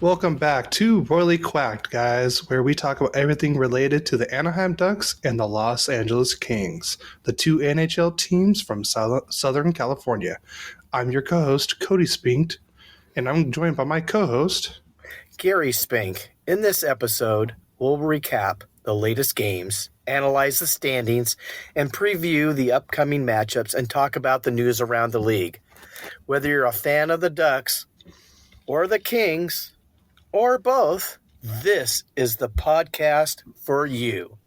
Welcome back to Royally Quacked, guys, where we talk about everything related to the Anaheim Ducks and the Los Angeles Kings, the two NHL teams from Southern California. I'm your co-host, Cody Spink, and I'm joined by my co-host, Gary Spink. In this episode, we'll recap the latest games, analyze the standings, and preview the upcoming matchups and talk about the news around the league. Whether you're a fan of the Ducks or the Kings or both, this is the podcast for you.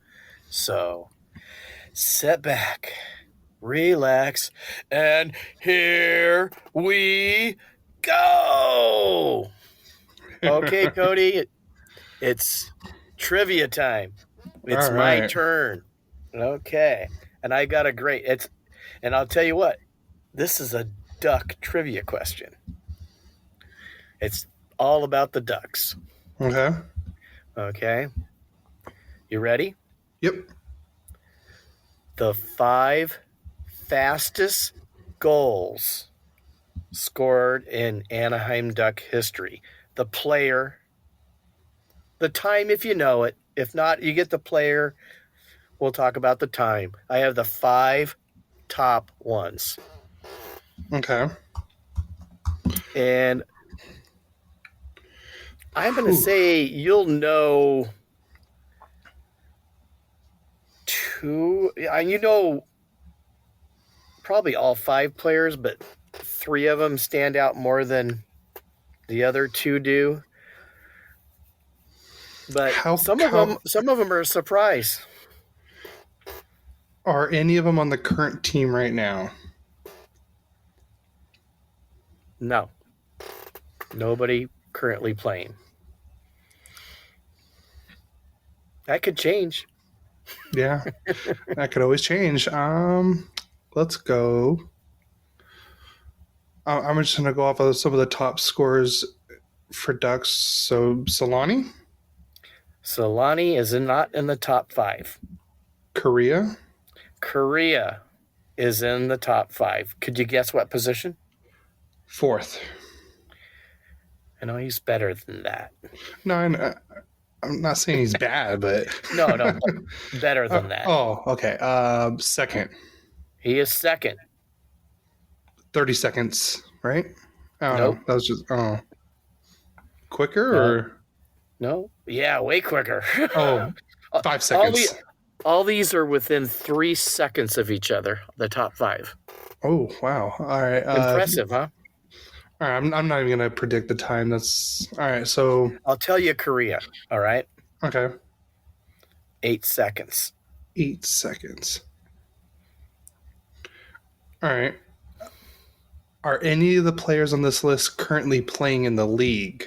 So, sit back, relax, and here we go. Okay, Cody, it's trivia time. It's my turn. Okay. And I got a great and I'll tell you what, this is a Duck trivia question. It's all about the Ducks. Okay. You ready? Yep. The 5 fastest goals scored in Anaheim Duck history. The player, the time if you know it. If not, you get the player. We'll talk about the time. I have the 5 top ones. Okay. And I'm going to say you'll know 2. You know probably all 5 players, but 3 of them stand out more than the other 2 do. But some of them are a surprise. Are any of them on the current team right now? No. Nobody currently playing. That could change. Yeah, that could always change. Let's go. I'm just going to go off of some of the top scores for Ducks. So, Solani? Solani is not in the top 5. Kariya? Kariya is in the top 5. Could you guess what position? 4th. I know he's better than that. No, I'm not saying he's bad, but... No, better than that. Oh, okay. 2nd. He is 2nd. 30 seconds, right? Oh, nope. No, that was just... Quicker, or... No. Yeah, way quicker. 5 seconds. All these are within 3 seconds of each other, the top 5. Oh, wow. All right. Impressive, huh? All right, I'm not even going to predict the time. That's... All right, so... I'll tell you Kariya, all right? Okay. 8 seconds. 8 seconds. All right. Are any of the players on this list currently playing in the league?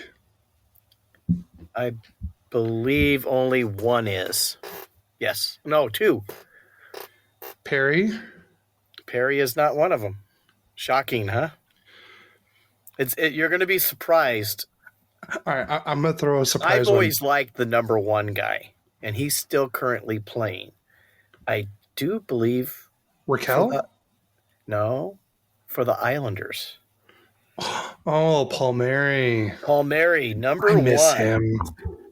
I believe only 1 is. Yes. No, 2. Perry? Perry is not one of them. Shocking, huh? You're going to be surprised. All right, I'm going to throw a surprise I've always liked the number 1 guy, and he's still currently playing. I do believe... Raquel? No, for the Islanders. Oh, Palmieri. Palmieri, number 1. I miss him.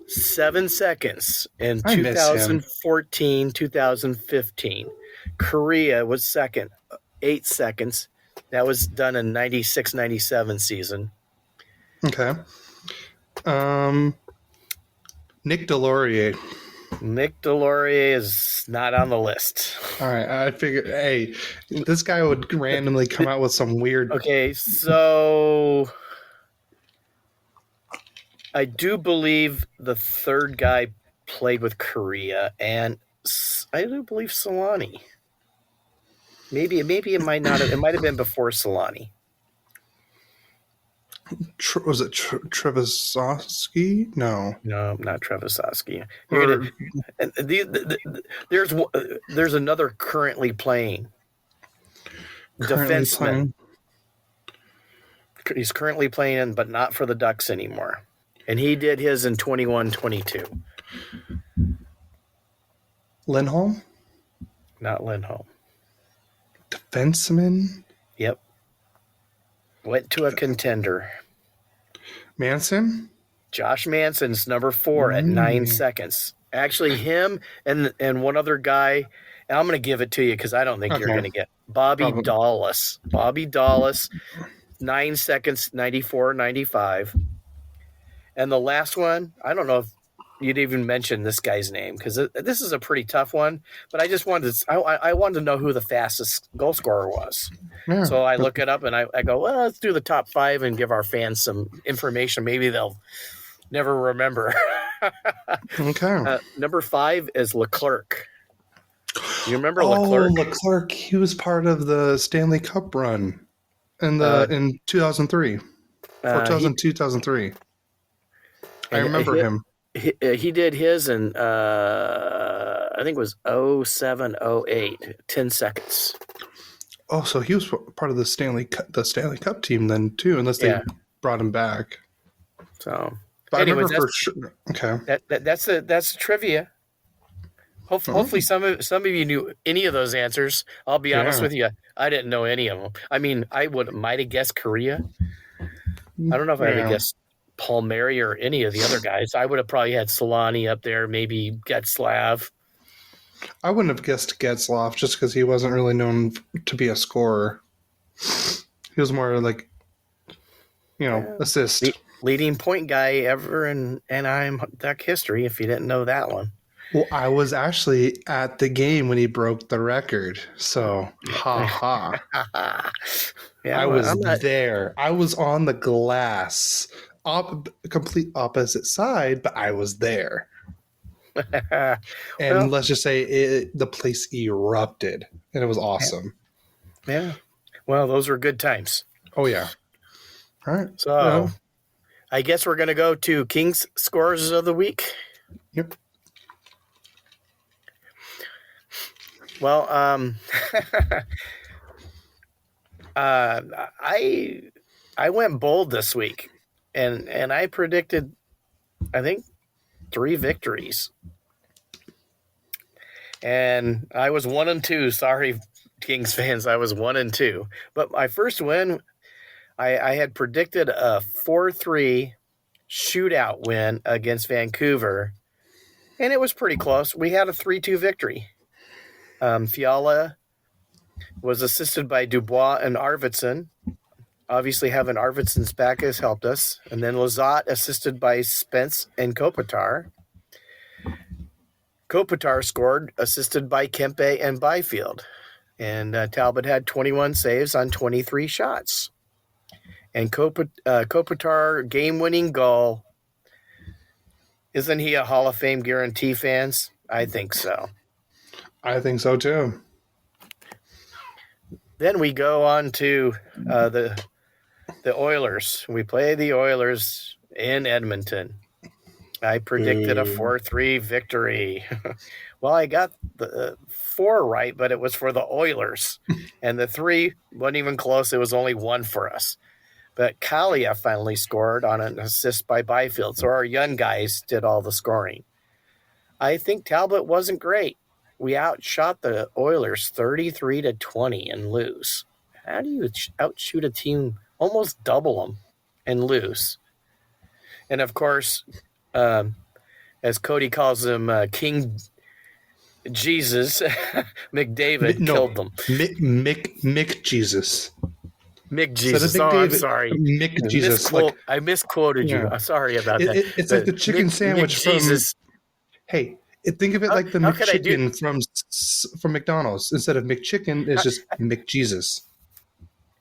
7 seconds in 2014, 2015. Kariya was 2nd, 8 seconds. That was done in 96-97 season. Okay. Nick Delorier. Nick Delorier is not on the list. All right, I figured, hey, this guy would randomly come out with some weird... Okay, so... I do believe the 3rd guy played with Kariya, and I do believe Solani. Maybe it might not have. It might have been before Solani. Was it Trevosowski? No, not Trevosowski. There's another currently playing defenseman. He's currently playing, but not for the Ducks anymore. And he did his in 21-22. Lindholm? Not Lindholm. Defenseman? Yep. Went to a contender. Manson? Josh Manson's number 4 at 9 seconds. Actually, him and one other guy, and I'm going to give it to you because I don't think you're Okay. going to get Bobby Probably. Dallas. Bobby Dallas, 9 seconds, 94.95. And the last one, I don't know if you'd even mention this guy's name because this is a pretty tough one, but I just wanted to, I wanted to know who the fastest goal scorer was. Yeah. So I look it up and I go, well, let's do the top 5 and give our fans some information. Maybe they'll never remember. Okay. Number 5 is Leclerc. You remember Leclerc? Oh, Leclerc. He was part of the Stanley Cup run in 2003. Or 2002, 2003. I remember him. He did his in, I think it was 07, 08, 10 seconds. Oh, so he was part of the Stanley Cup team then too, unless they brought him back. So, but anyways, I remember for sure. Okay, that's trivia. Hopefully, some of you knew any of those answers. I'll be honest with you, I didn't know any of them. I mean, I might have guessed Kariya. I don't know if I had guessed Palmieri or any of the other guys. I would have probably had Solani up there, maybe Getzlav. I wouldn't have guessed Getzlav just because he wasn't really known to be a scorer. He was more like, assist. Leading point guy ever in Anaheim Duck history, if you didn't know that one. Well, I was actually at the game when he broke the record. So, ha. Yeah, I was there. I was on the glass. Complete opposite side, but I was there. And let's just say the place erupted, and it was awesome. Yeah. Well, those were good times. Oh, yeah. All right. So, I guess we're going to go to King's Scores of the Week. Yep. Well, I went bold this week, and I predicted, I think, 3 victories. And I was 1-2. Sorry, Kings fans, I was 1-2. But my first win, I had predicted a 4-3 shootout win against Vancouver, and it was pretty close. We had a 3-2 victory. Fiala was assisted by Dubois and Arvidsson. Obviously, having Arvidsson's back has helped us. And then Lizotte assisted by Spence and Kopitar. Kopitar scored, assisted by Kempe and Byfield. And Talbot had 21 saves on 23 shots. And Kopitar game-winning goal. Isn't he a Hall of Fame guarantee, fans? I think so. I think so, too. Then we go on to the Oilers. We play the Oilers in Edmonton. I predicted a 4-3 victory. Well, I got the 4 right, but it was for the Oilers. And the 3 wasn't even close. It was only 1 for us. But Kariya finally scored on an assist by Byfield. So our young guys did all the scoring. I think Talbot wasn't great. We outshot the Oilers 33-20 and lose. How do you outshoot a team, almost double them, and lose? And, of course, as Cody calls him, King Jesus, McDavid killed them. Mick Jesus. Mick Jesus. Oh, I'm sorry. Mick Jesus. I misquoted you. I'm sorry about that. It's like the chicken sandwich from... Jesus. Hey, think of it like the McChicken from McDonald's. Instead of McChicken, it's just McJesus.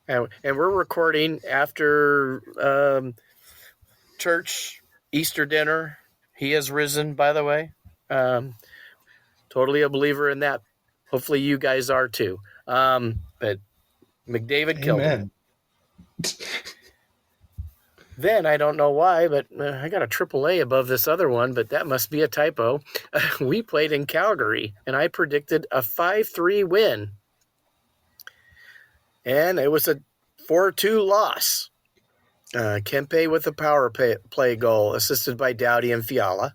And we're recording after church, Easter dinner. He has risen, by the way. Totally a believer in that. Hopefully you guys are too. But McDavid killed him. Then, I don't know why, but I got a AAA above this other one, but that must be a typo. We played in Calgary, and I predicted a 5-3 win. And it was a 4-2 loss. Kempe with a power play goal, assisted by Doughty and Fiala.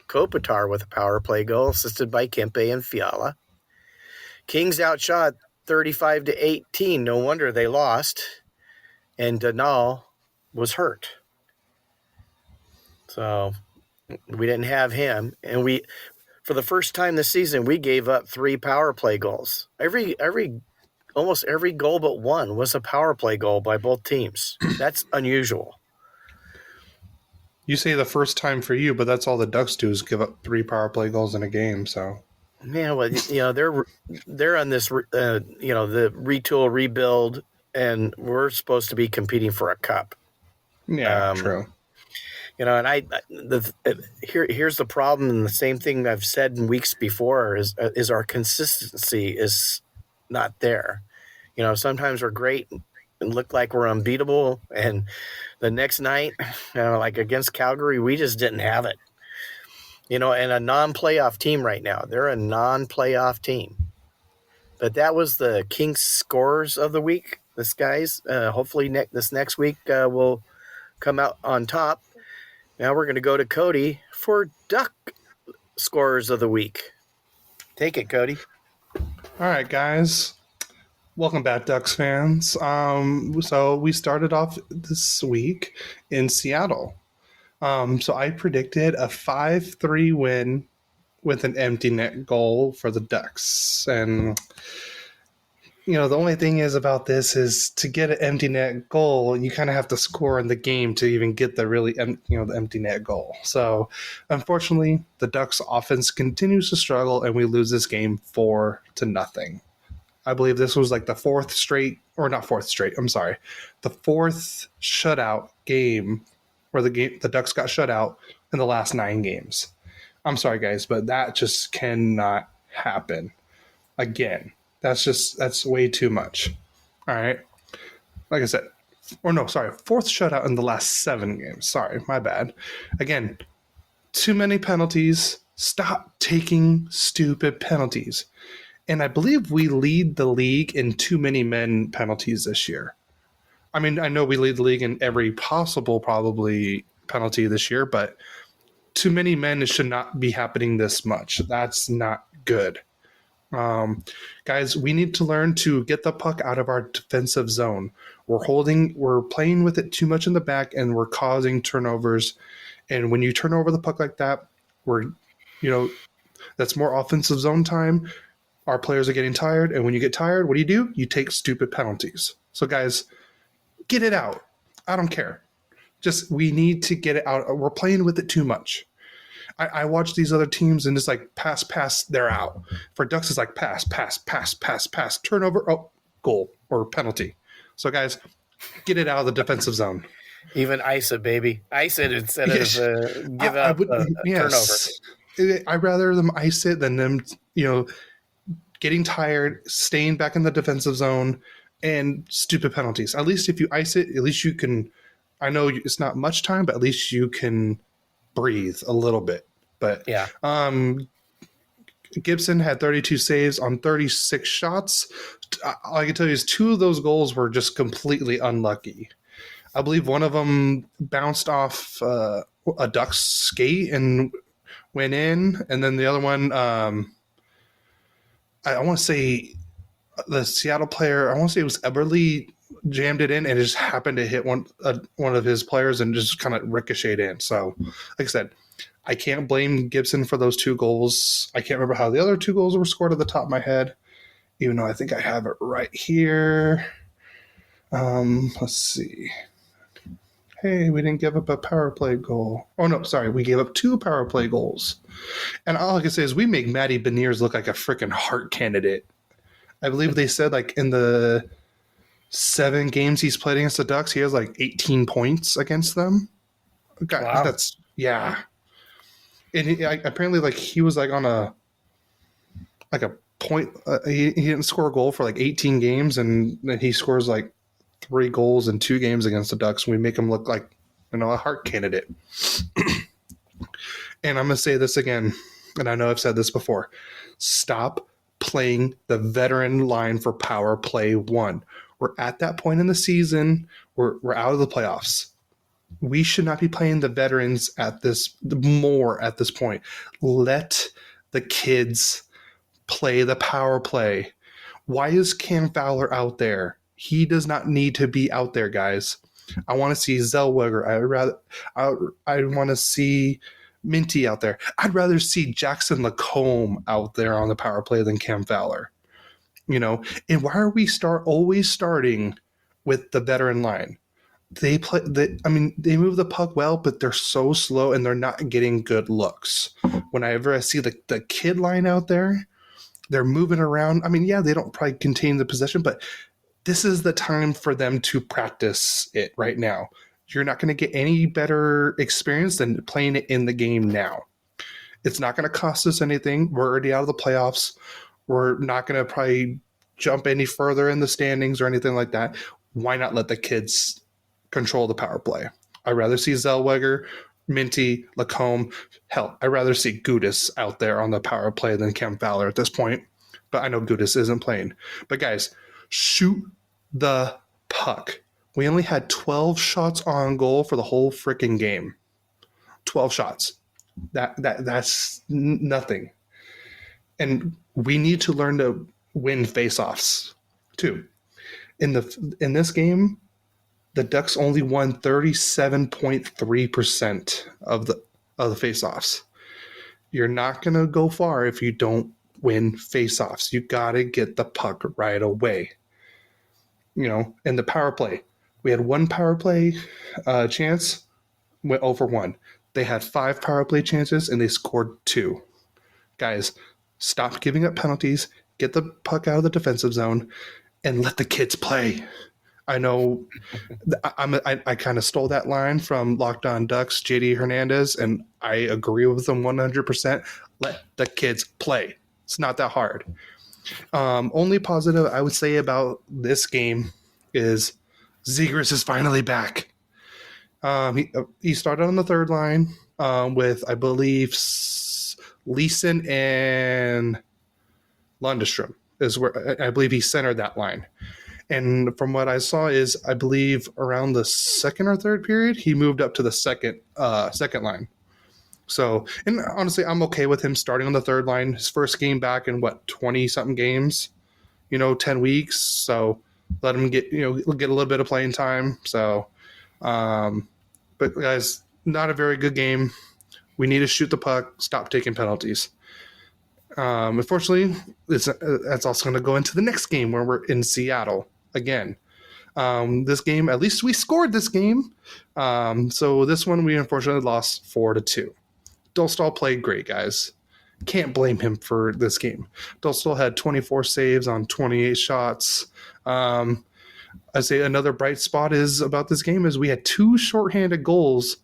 Kopitar with a power play goal, assisted by Kempe and Fiala. Kings outshot 35-18. No wonder they lost. And Denal was hurt. So we didn't have him, and for the first time this season, we gave up 3 power play goals. Almost every goal but one was a power play goal by both teams. That's unusual. You say the first time for you, but that's all the Ducks do is give up 3 power play goals in a game. So, Man, well, they're on this, the retool, rebuild, and we're supposed to be competing for a cup. yeah, true. And here's the problem, and the same thing I've said in weeks before is our consistency is not there. Sometimes we're great and look like we're unbeatable, and the next night, like against Calgary, we just didn't have it. And a non-playoff team right now. They're a non-playoff team. But that was the Kings scores of the week. This guys, hopefully this next week will come out on top. Now we're going to go to Cody for Duck scorers of the week. Take it, Cody. All right, guys. Welcome back, Ducks fans. So we started off this week in Seattle. So I predicted a 5-3 win with an empty net goal for the Ducks. And, the only thing is about this is to get an empty net goal, you kind of have to score in the game to even get the the empty net goal. So unfortunately, the Ducks offense continues to struggle and we lose this game 4-0. I believe this was like the fourth shutout game where the Ducks got shut out in the last 9 games. I'm sorry, guys, but that just cannot happen again. That's way too much. All right. Like I said, fourth shutout in the last 7 games. Sorry, my bad. Again, too many penalties. Stop taking stupid penalties. And I believe we lead the league in too many men penalties this year. I mean, I know we lead the league in every possible probably penalty this year, but too many men should not be happening this much. That's not good. Guys, we need to learn to get the puck out of our defensive zone. We're playing with it too much in the back and we're causing turnovers. And when you turn over the puck like that, that's more offensive zone time. Our players are getting tired, and when you get tired, what do? You take stupid penalties. So, guys, get it out. I don't care. We need to get it out. We're playing with it too much. I watch these other teams, and it's like pass, they're out. For Ducks, it's like pass, turnover, goal, or penalty. So, guys, get it out of the defensive zone. Even ice it, baby. Ice it instead of give up a turnover. I'd rather them ice it than them, getting tired, staying back in the defensive zone, and stupid penalties. At least if you ice it, at least you can. I know it's not much time, but at least you can breathe a little bit. But yeah, Gibson had 32 saves on 36 shots. All I can tell you is 2 of those goals were just completely unlucky. I believe one of them bounced off a Ducks skate and went in, and then the other one. I want to say the Seattle player, I want to say it was Eberle, jammed it in and it just happened to hit one of his players and just kind of ricocheted in. So, like I said, I can't blame Gibson for those 2 goals. I can't remember how the other 2 goals were scored at the top of my head, even though I think I have it right here. Let's see. Hey, we didn't give up a power play goal. Oh, no, sorry. We gave up 2 power play goals. And all I can say is we make Matty Beniers look like a freaking Hart candidate. I believe they said like in the 7 games he's played against the Ducks, he has like 18 points against them. God, wow. Yeah. And apparently like he was like on a point. He didn't score a goal for like 18 games, and then he scores like 3 goals in 2 games against the Ducks. We make him look like a Hart candidate. And I'm going to say this again, and I know I've said this before. Stop playing the veteran line for power play 1. We're at that point in the season. We're out of the playoffs. We should not be playing the veterans at this point. Let the kids play the power play. Why is Cam Fowler out there? He does not need to be out there, guys. I want to see Zellweger. I want to see Minty out there. I'd rather see Jackson Lacombe out there on the power play than Cam Fowler. And why are we always starting with the veteran line? They move the puck well, but they're so slow and they're not getting good looks. Whenever I see the kid line out there, they're moving around. They don't probably contain the possession, but this is the time for them to practice it right now. You're not going to get any better experience than playing it in the game now. It's not going to cost us anything. We're already out of the playoffs. We're not going to probably jump any further in the standings or anything like that. Why not let the kids control the power play? I'd rather see Zellweger, Minty, Lacombe. Hell, I'd rather see Gudis out there on the power play than Cam Fowler at this point. But I know Gudis isn't playing. But guys, shoot the puck. We only had 12 shots on goal for the whole freaking game. 12 shots. That's nothing. And we need to learn to win faceoffs too. In this game, the Ducks only won 37.3% of the faceoffs. You're not going to go far if you don't win faceoffs. You got to get the puck right away. In the power play, we had one power play chance, went over 1. They had 5 power play chances and they scored 2. Guys, stop giving up penalties, get the puck out of the defensive zone, and let the kids play. I know I kind of stole that line from Locked On Ducks, JD Hernandez, and I agree with them 100%. Let the kids play. It's not that hard. Only positive I would say about this game is Zegras is finally back. He started on the third line with, I believe, Leeson and Lundestrom is where I believe he centered that line. And from what I saw is, I believe around the second or third period, he moved up to the second line. So, and honestly, I'm okay with him starting on the third line. His first game back in 20-something games, 10 weeks. So let him get a little bit of playing time. So, but guys, not a very good game. We need to shoot the puck, stop taking penalties. Unfortunately, that's also going to go into the next game where we're in Seattle again. This game, at least we scored this game. So this one we unfortunately lost 4-2. Dostal played great, guys. Can't blame him for this game. Dostal had 24 saves on 28 shots. I'd say another bright spot is about this game is we had 2 shorthanded goals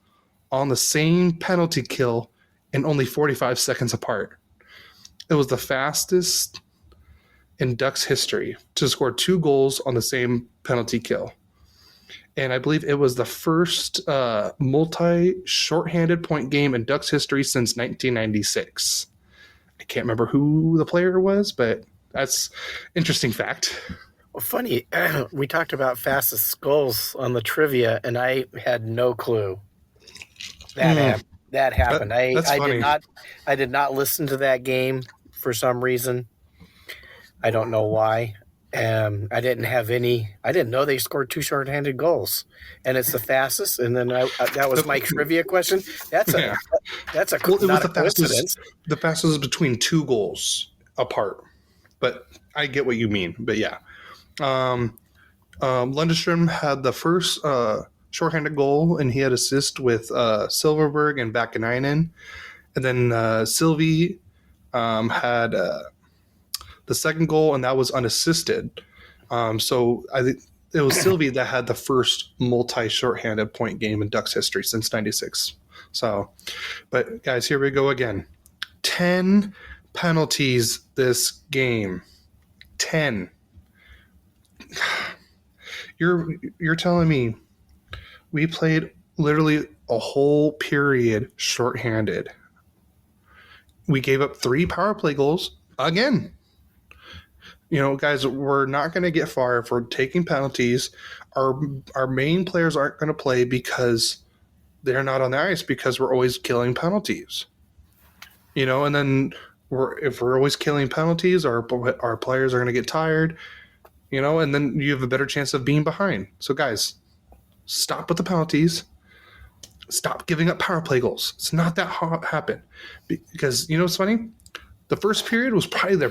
on the same penalty kill and only 45 seconds apart. It was the fastest in Ducks history to score 2 goals on the same penalty kill. And I believe it was the first multi-shorthanded point game in Ducks history since 1996. I can't remember who the player was, but that's interesting fact. Well, funny, we talked about fastest goals on the trivia, and I had no clue that happened. I did not listen to that game for some reason. I don't know why. I didn't know they scored 2 shorthanded goals, and it's the fastest. And then that was my trivia question. That's a coincidence. The fastest is between 2 goals apart, but I get what you mean. But yeah, Lundestrom had the first shorthanded goal, and he had assist with Silverberg and Vakanainen, and then Sylvie had the second goal, and that was unassisted. So I think it was Sylvie that had the first multi-shorthanded point game in Ducks history since 96. So, but guys, here we go again. 10 penalties this game. 10. You're telling me we played literally a whole period shorthanded. We gave up 3 power play goals again. Guys, we're not going to get far if we're taking penalties. Our main players aren't going to play because they're not on the ice because we're always killing penalties. And then if we're always killing penalties, our players are going to get tired. And then you have a better chance of being behind. So, guys, Stop with the penalties. Stop giving up power play goals. It's not that hard happen. Because, you know what's funny? The first period was probably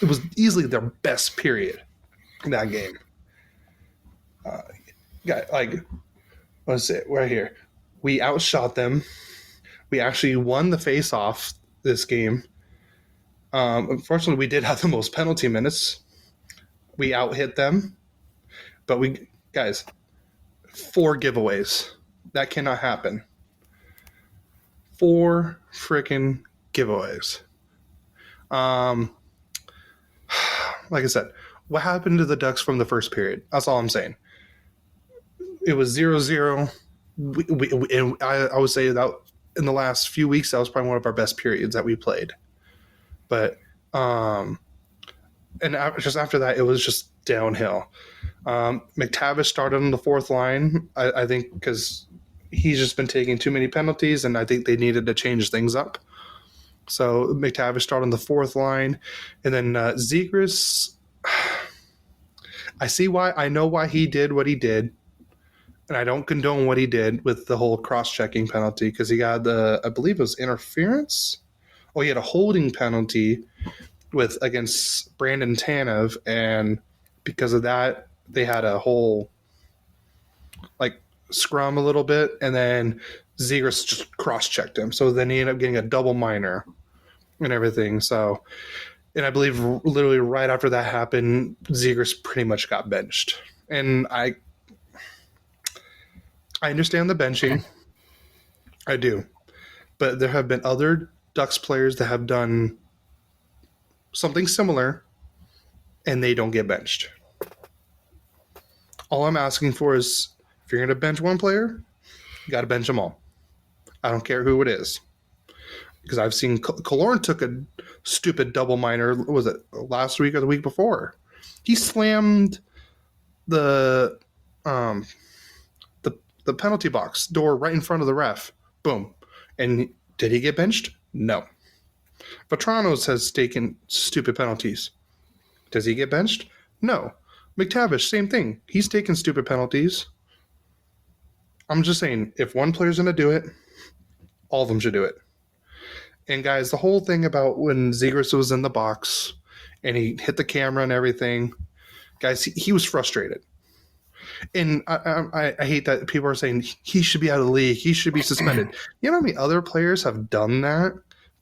it was easily their best period in that game. What's it? Right here. We outshot them. We actually won the face-off this game. Unfortunately, we did have the most penalty minutes. We out-hit them. But guys, 4 giveaways. That cannot happen. 4 freaking giveaways. Like I said, what happened to the Ducks from the first period? That's all I'm saying. It was 0-0. And I would say that in the last few weeks, that was probably one of our best periods that we played. But and just after that, it was just downhill. McTavish started on the 4th line, I think, because he's just been taking too many penalties, and I think they needed to change things up. So McTavish started on the 4th line, and then Zegras. I know why he did what he did, and I don't condone what he did with the whole cross-checking penalty, because he got I believe it was interference. Oh, he had a holding penalty against Brandon Tanev, and because of that, they had a whole scrum a little bit, and then Zegras just cross-checked him. So then he ended up getting a double minor and everything. So, and I believe literally right after that happened, Zegras pretty much got benched. And I understand the benching. I do. But there have been other Ducks players that have done something similar, and they don't get benched. All I'm asking for is, if you're going to bench one player, you got to bench them all. I don't care who it is. Because I've seen Killorn took a stupid double minor, was it last week or the week before? He slammed the penalty box door right in front of the ref. Boom. And did he get benched? No. Vatranos has taken stupid penalties. Does he get benched? No. McTavish, same thing. He's taken stupid penalties. I'm just saying, if one player's going to do it, all of them should do it. And guys, the whole thing about when Zegras was in the box and he hit the camera and everything, guys, he was frustrated. And I hate that people are saying he should be out of the league. He should be suspended. You know how many other players have done that?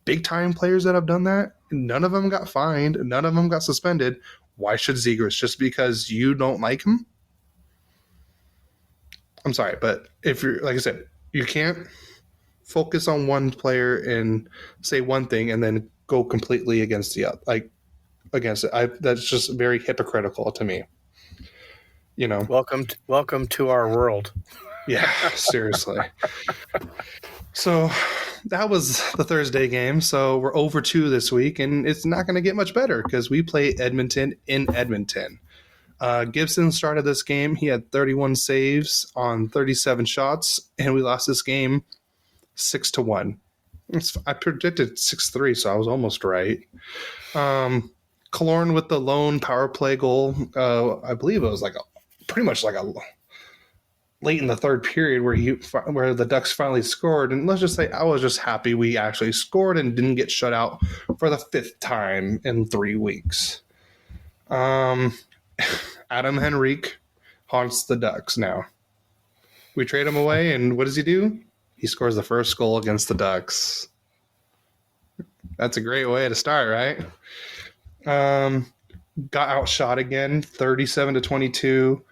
Big time players that have done that? None of them got fined. None of them got suspended. Why should Zegras? Just because you don't like him? I'm sorry, but if you're, like I said, you can't focus on one player and say one thing and then go completely against against it. That's just very hypocritical to me. You know. Welcome to our world. Yeah, seriously. So that was the Thursday game. So we're over 2 this week, and it's not going to get much better because we play Edmonton in Edmonton. Gibson started this game. He had 31 saves on 37 shots, and we lost this game 6-1. I predicted 6-3, so I was almost right. Killorn with the lone power play goal. I believe it was pretty much like a late in the third period where the Ducks finally scored. And let's just say I was just happy we actually scored and didn't get shut out for the 5th time in 3 weeks. Adam Henrique haunts the Ducks now. We trade him away, and what does he do? He scores the first goal against the Ducks. That's a great way to start, right? Got outshot again, 37-22.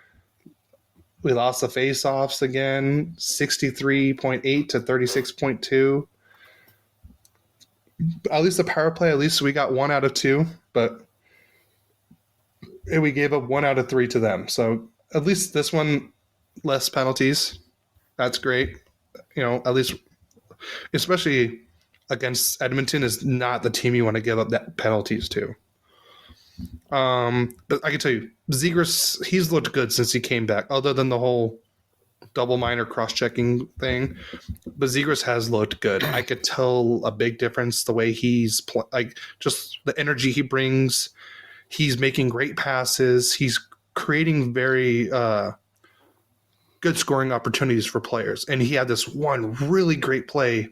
We lost the face-offs again, 63.8 to 36.2. At least the power play, at least we got 1 out of 2, but we gave up 1 out of 3 to them. So at least this one, less penalties. That's great. You know, at least, especially against Edmonton, is not the team you want to give up that penalties to. But I can tell you, Zegras, he's looked good since he came back, other than the whole double minor cross-checking thing. But Zegras has looked good. I could tell a big difference the way he's just the energy he brings. He's making great passes. He's creating very good scoring opportunities for players. And he had this one really great play,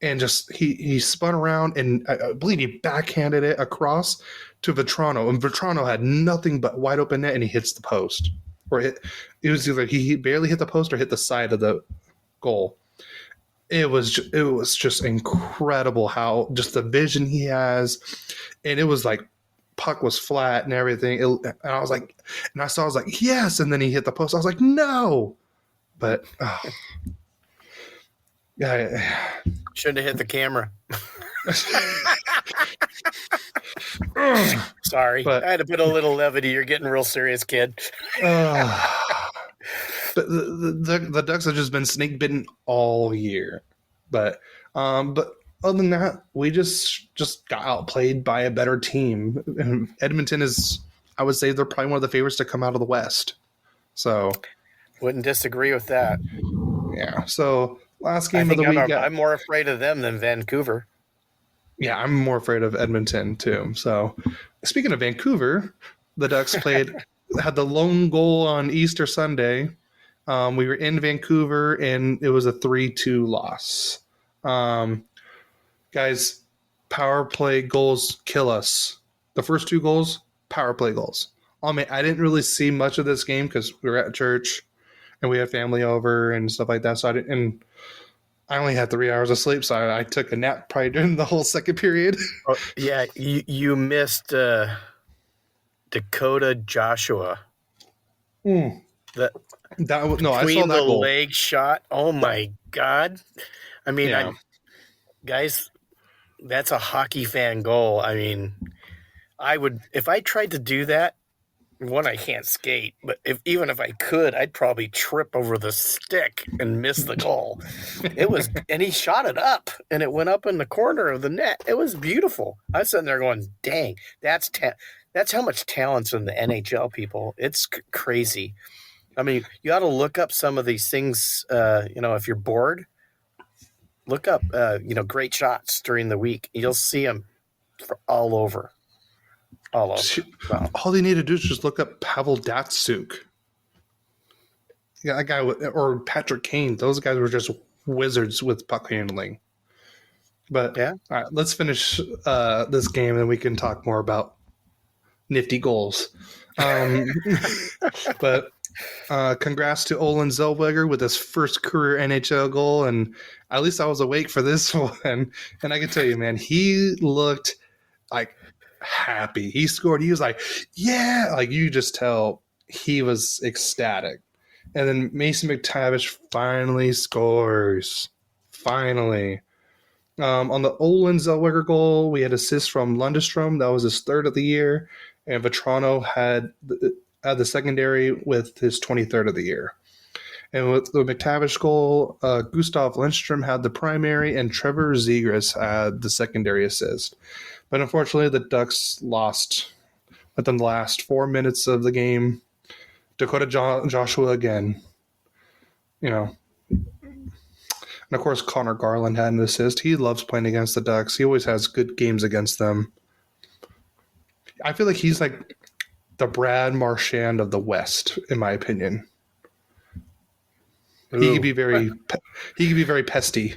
and just he spun around, and I believe he backhanded it across to Vetrano, and Vetrano had nothing but wide open net, and he hits the post. It was either he barely hit the post or hit the side of the goal. It was just incredible how just the vision he has, and it was like puck was flat and everything. And I was like, yes, and then he hit the post. I was like, no, but yeah, shouldn't have hit the camera. Sorry, but I had to put a little levity. You're getting real serious, kid. But the Ducks have just been snake bitten all year. But other than that, we just got outplayed by a better team. And Edmonton is, I would say, they're probably one of the favorites to come out of the West. So wouldn't disagree with that. Yeah. So last game of the week, I'm more afraid of them than Vancouver. Yeah, I'm more afraid of Edmonton too. So speaking of Vancouver, the Ducks had the lone goal on Easter Sunday. We were in Vancouver, and it was a 3-2 loss. Guys, power play goals kill us. The first 2 goals, power play goals. I mean, I didn't really see much of this game because we were at church and we had family over and stuff like that. So I only had 3 hours of sleep, so I took a nap probably during the whole second period. Oh, yeah, you missed Dakota Joshua. I saw that the goal. Leg shot. Oh my God! I mean, Yeah. Guys, that's a hockey fan goal. I mean, I would if I tried to do that. One, I can't skate, but even if I could, I'd probably trip over the stick and miss the goal. And he shot it up, and it went up in the corner of the net. It was beautiful. I was sitting there going, "Dang, that's how much talent's in the NHL, people. It's crazy." I mean, you ought to look up some of these things. If you're bored, look up great shots during the week. You'll see them all over. Wow. All they need to do is just look up Pavel Datsyuk. Yeah, that guy, or Patrick Kane. Those guys were just wizards with puck handling. But yeah, all right, let's finish this game, and we can talk more about nifty goals. But congrats to Olen Zellweger with his first career NHL goal, and at least I was awake for this one. And I can tell you, man, he looked like happy. He scored. He was like, yeah, like you just tell he was ecstatic. And then Mason McTavish finally scores. Finally. On the Olen Zellweger goal, we had assists from Lundestrom. That was his 3rd of the year. And Vetrano had the secondary with his 23rd of the year. And with the McTavish goal, Gustav Lindstrom had the primary, and Trevor Zegras had the secondary assist. But unfortunately, the Ducks lost within the last 4 minutes of the game. Dakota Joshua again. And of course, Connor Garland had an assist. He loves playing against the Ducks. He always has good games against them. I feel like he's like the Brad Marchand of the West, in my opinion. Ooh. He could be very pesty.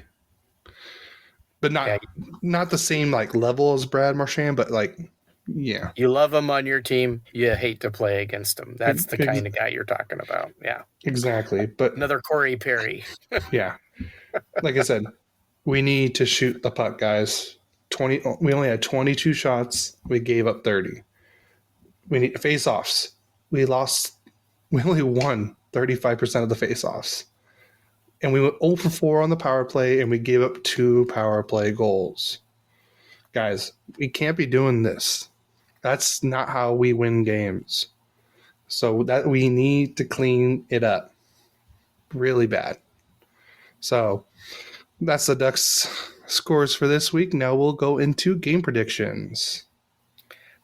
But not the same like level as Brad Marchand, but like, yeah. You love him on your team. You hate to play against him. That's the kind of guy you're talking about. Yeah, exactly. But another Corey Perry. Yeah, like I said, we need to shoot the puck, guys. We only had 22 shots. We gave up 30. We need face-offs. We only won 35% of the face-offs. And we went 0 for 4 on the power play, and we gave up 2 power play goals. Guys, we can't be doing this. That's not how we win games. So that we need to clean it up really bad. So that's the Ducks scores for this week. Now we'll go into game predictions.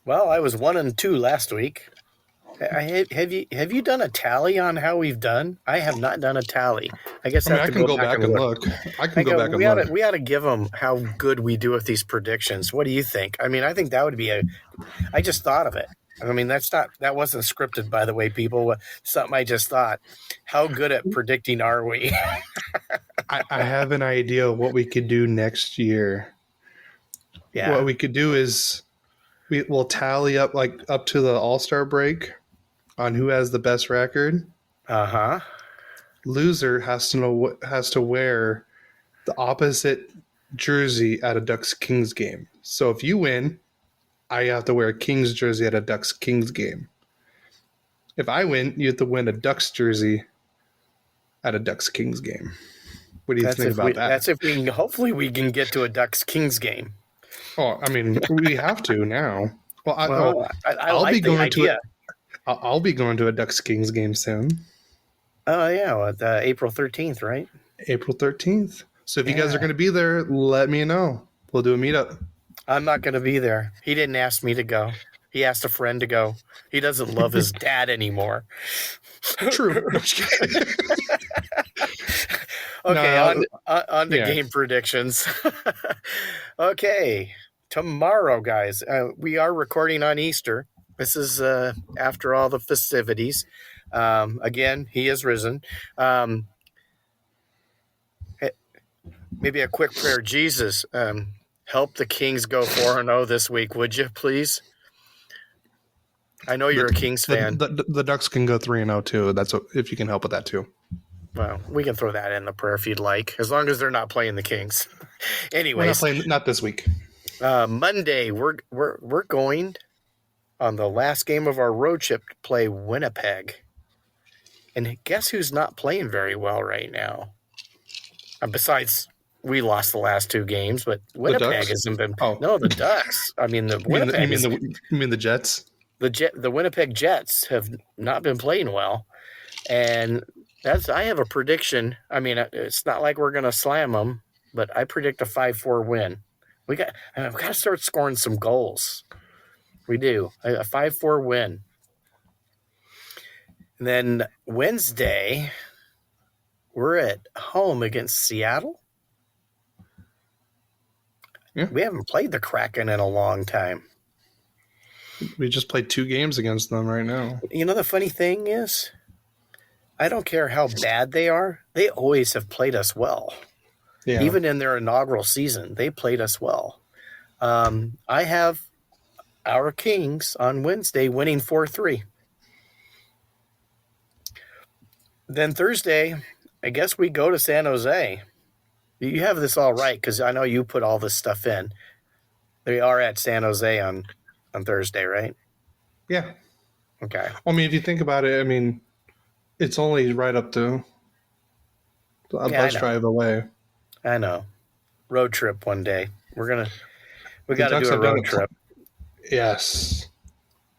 Well, I was 1-2 last week. Have you done a tally on how we've done? I have not done a tally. I guess I can go back and look. I can go back and look. We ought to give them how good we do with these predictions. What do you think? I mean, I think that would be I just thought of it. I mean, that wasn't scripted, by the way, people. Something I just thought. How good at predicting are we? I have an idea of what we could do next year. Yeah. What we could do is we'll tally up up to the All-Star break on who has the best record. Uh-huh. Loser has to wear the opposite jersey at a Ducks Kings game. So if you win, I have to wear a Kings jersey at a Ducks Kings game. If I win, you have to win a Ducks jersey at a Ducks Kings game. What do you think about that? That's if we can. Hopefully, we can get to a Ducks Kings game. Oh, I mean, we have to now. Well, I like the idea. I'll be going to a Ducks Kings game soon. Oh yeah, April 13th, right? April 13th. So if you guys are going to be there, let me know. We'll do a meetup. I'm not going to be there. He didn't ask me to go. He asked a friend to go. He doesn't love his dad anymore. True. Okay, on to game predictions. Okay, tomorrow, guys, we are recording on Easter. This is after all the festivities. Again, he is risen. Maybe a quick prayer. Jesus, help the Kings go 4-0 this week, would you, please? I know you're a Kings fan. The Ducks can go 3-0 too. If you can help with that too. Well, we can throw that in the prayer if you'd like, as long as they're not playing the Kings. Anyways, not this week. Monday, we're going on the last game of our road trip to play Winnipeg. And guess who's not playing very well right now? Besides, we lost the last two games, but Winnipeg hasn't been. Oh. No, the Ducks. I mean, Winnipeg. You mean the Jets? The Winnipeg Jets have not been playing well, and I have a prediction. I mean, it's not like we're going to slam them, but I predict a 5-4 win. We've got to start scoring some goals. We do. A 5-4 win. And then Wednesday, we're at home against Seattle. Yeah. We haven't played the Kraken in a long time. We just played 2 games against them right now. You know, the funny thing is, I don't care how bad they are. They always have played us well. Yeah. Even in their inaugural season, they played us well. I have our Kings on Wednesday winning 4-3. Then Thursday, I guess we go to San Jose. You have this all right because I know you put all this stuff in. They are at San Jose on Thursday, right? Yeah. Okay. I mean, if you think about it, I mean, it's only right up to a bus drive away. I know. Road trip one day. We got to do a road trip. Yes.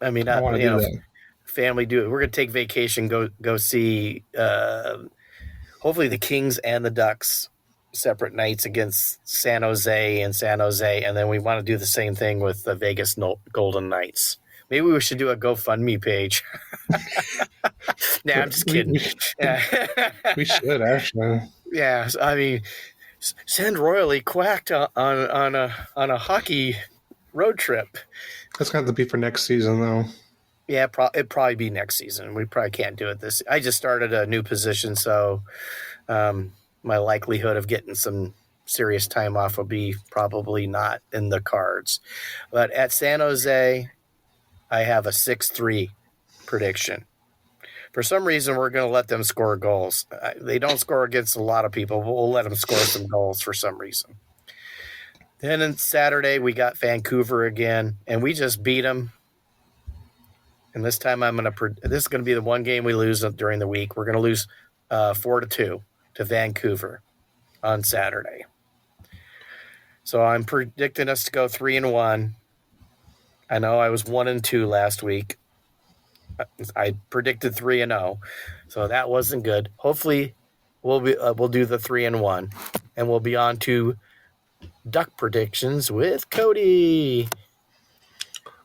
I mean, I want to do that. Family do it. We're going to take vacation, go see hopefully the Kings and the Ducks separate nights against San Jose, and then we want to do the same thing with the Vegas Golden Knights. Maybe we should do a GoFundMe page. Nah, I'm just kidding. We should, actually. Yeah, I mean, send Royally Quacked on a hockey road trip. That's going to have to be for next season, though. Yeah, it'd probably be next season. We probably can't do it this. I just started a new position, so my likelihood of getting some serious time off will be probably not in the cards. But at San Jose, I have a 6-3 prediction. For some reason, we're going to let them score goals. They don't score against a lot of people, but we'll let them score some goals for some reason. Then on Saturday, we got Vancouver again, and we just beat them. And this time this is going to be the one game we lose during the week. We're going to lose 4-2 to Vancouver on Saturday. So I'm predicting us to go 3-1. I know I was 1-2 last week. I predicted 3-0, so that wasn't good. Hopefully, we'll do the 3-1, and we'll be on to Duck predictions with Cody.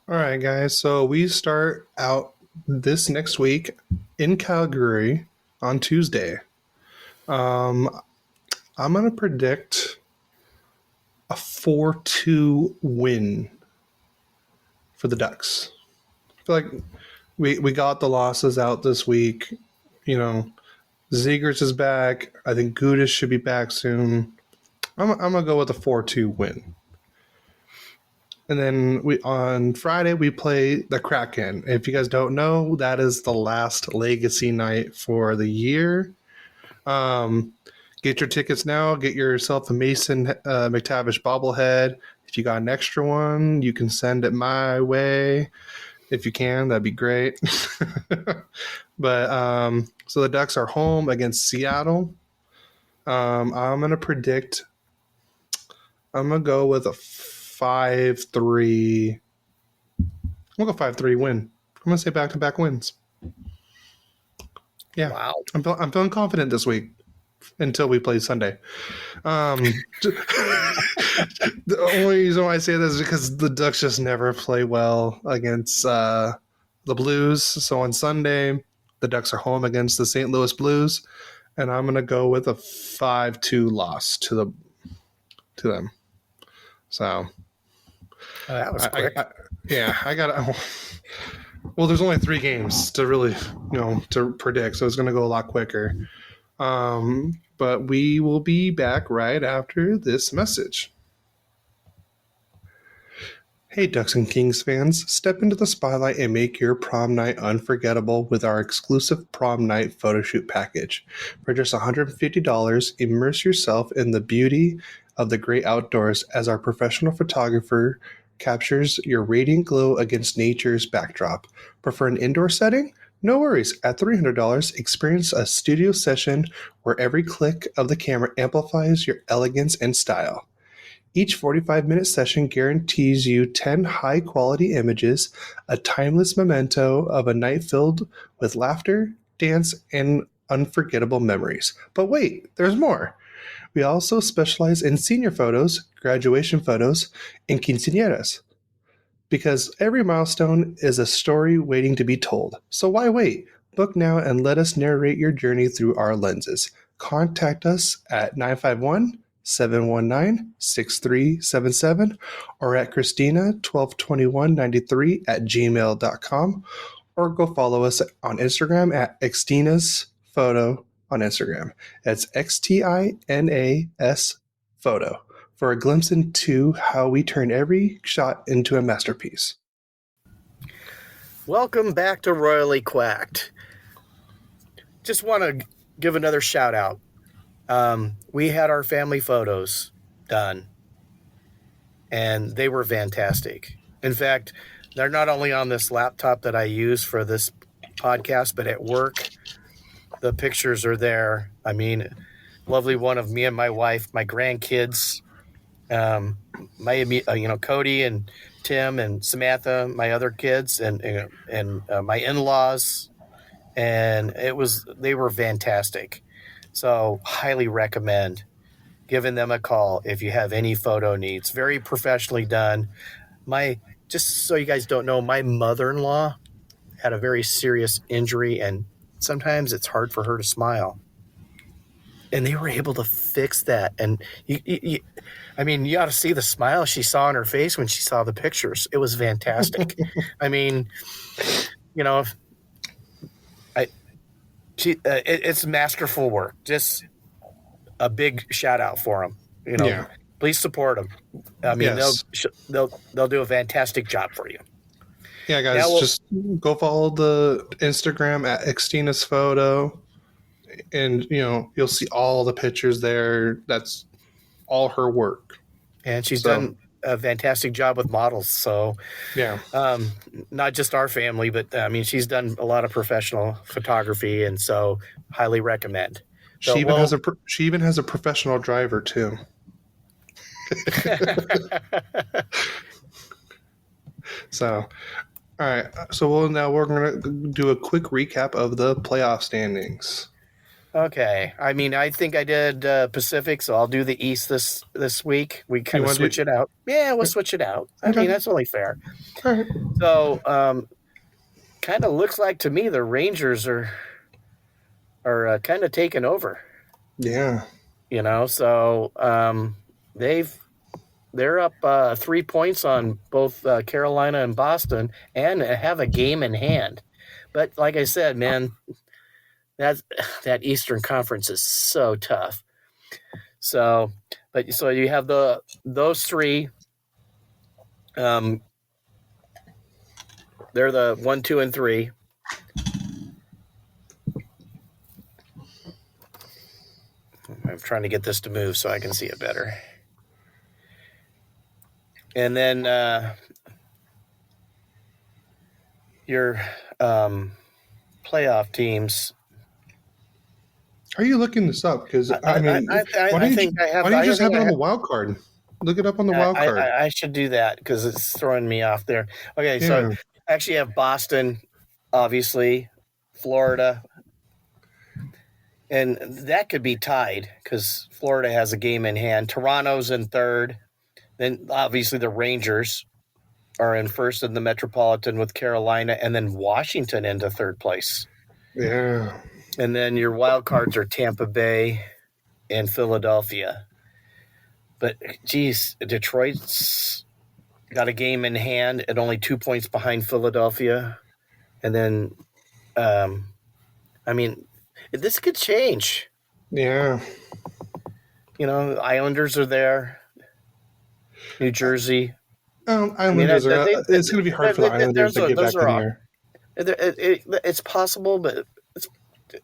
All right, guys. So we start out this next week in Calgary on Tuesday. I'm going to predict a 4-2 win for the Ducks. feel like we got the losses out this week. Zegras is back. I think Gudis should be back soon. I'm gonna go with a 4-2 win. And then on Friday we play the Kraken. If you guys don't know, that is the last legacy night for the year. Get your tickets now. Get yourself a Mason McTavish bobblehead. If you got an extra one, you can send it my way. If you can, that'd be great. But so the Ducks are home against Seattle. I'm gonna predict. I'm gonna go with a 5-3. We'll go 5-3 win. I'm gonna say back-to-back wins. Yeah, Wow. I'm feeling confident this week until we play Sunday. The only reason why I say this is because the Ducks just never play well against the Blues. So on Sunday, the Ducks are home against the St. Louis Blues, and I'm gonna go with a 5-2 loss to them. So that was quick. I got. Well, there's only 3 games to really, to predict, so it's going to go a lot quicker. But we will be back right after this message. Hey, Ducks and Kings fans, step into the spotlight and make your prom night unforgettable with our exclusive prom night photo shoot package. For just $150, immerse yourself in the beauty of the great outdoors as our professional photographer captures your radiant glow against nature's backdrop. Prefer an indoor setting? No worries. At $300, experience a studio session where every click of the camera amplifies your elegance and style. Each 45-minute session guarantees you 10 high-quality images, a timeless memento of a night filled with laughter, dance, and unforgettable memories. But wait, there's more. We also specialize in senior photos, graduation photos, and quinceañeras. Because every milestone is a story waiting to be told. So why wait? Book now and let us narrate your journey through our lenses. Contact us at 951-719-6377 or at Christina122193 at gmail.com, or go follow us on Instagram at Xtina's Photo on Instagram. That's XTINAS Photo for a glimpse into how we turn every shot into a masterpiece. Welcome back to Royally Quacked. Just want to give another shout out. We had our family photos done, and they were fantastic. In fact, they're not only on this laptop that I use for this podcast, but at work, the pictures are there. I mean, lovely one of me and my wife, my grandkids, Cody and Tim and Samantha, my other kids, and my in-laws, and they were fantastic. So highly recommend giving them a call if you have any photo needs. Very professionally done. Just so you guys don't know, my mother-in-law had a very serious injury, and sometimes it's hard for her to smile. And they were able to fix that. And you ought to see the smile she saw on her face when she saw the pictures. It was fantastic. It's masterful work. Just a big shout out for them. Yeah. Please support them. Yes. They'll do a fantastic job for you. Yeah, guys, just go follow the Instagram at Xtina's Photo, and you'll see all the pictures there. That's all her work, and she's done a fantastic job with models. So yeah, not just our family, but she's done a lot of professional photography, and so highly recommend. She even has a professional driver too. So, all right. So we're going to do a quick recap of the playoff standings. Okay. I think I did Pacific, so I'll do the East this week. We kind of switch it out. Yeah, we'll switch it out. Okay. That's only fair. All right. So, kind of looks like to me the Rangers are kind of taking over. Yeah. So they've they're up 3 points on both Carolina and Boston, and have a game in hand. But like I said, man, that Eastern Conference is so tough. So you have those three. They're the 1, 2, and 3. I'm trying to get this to move so I can see it better. And then your playoff teams. Are you looking this up? Because why I don't you just have it on the wild card? Look it up on the wild card. I should do that because it's throwing me off there. Okay, so I actually have Boston, obviously, Florida, and that could be tied because Florida has a game in hand. Toronto's in third. Then obviously the Rangers are in first in the Metropolitan with Carolina, and then Washington into third place. Yeah. And then your wild cards are Tampa Bay and Philadelphia. But, geez, Detroit's got a game in hand at only 2 points behind Philadelphia. And then, this could change. Yeah. The Islanders are there. New Jersey. Islanders it's going to be hard for the Islanders to get back in there. It's possible, but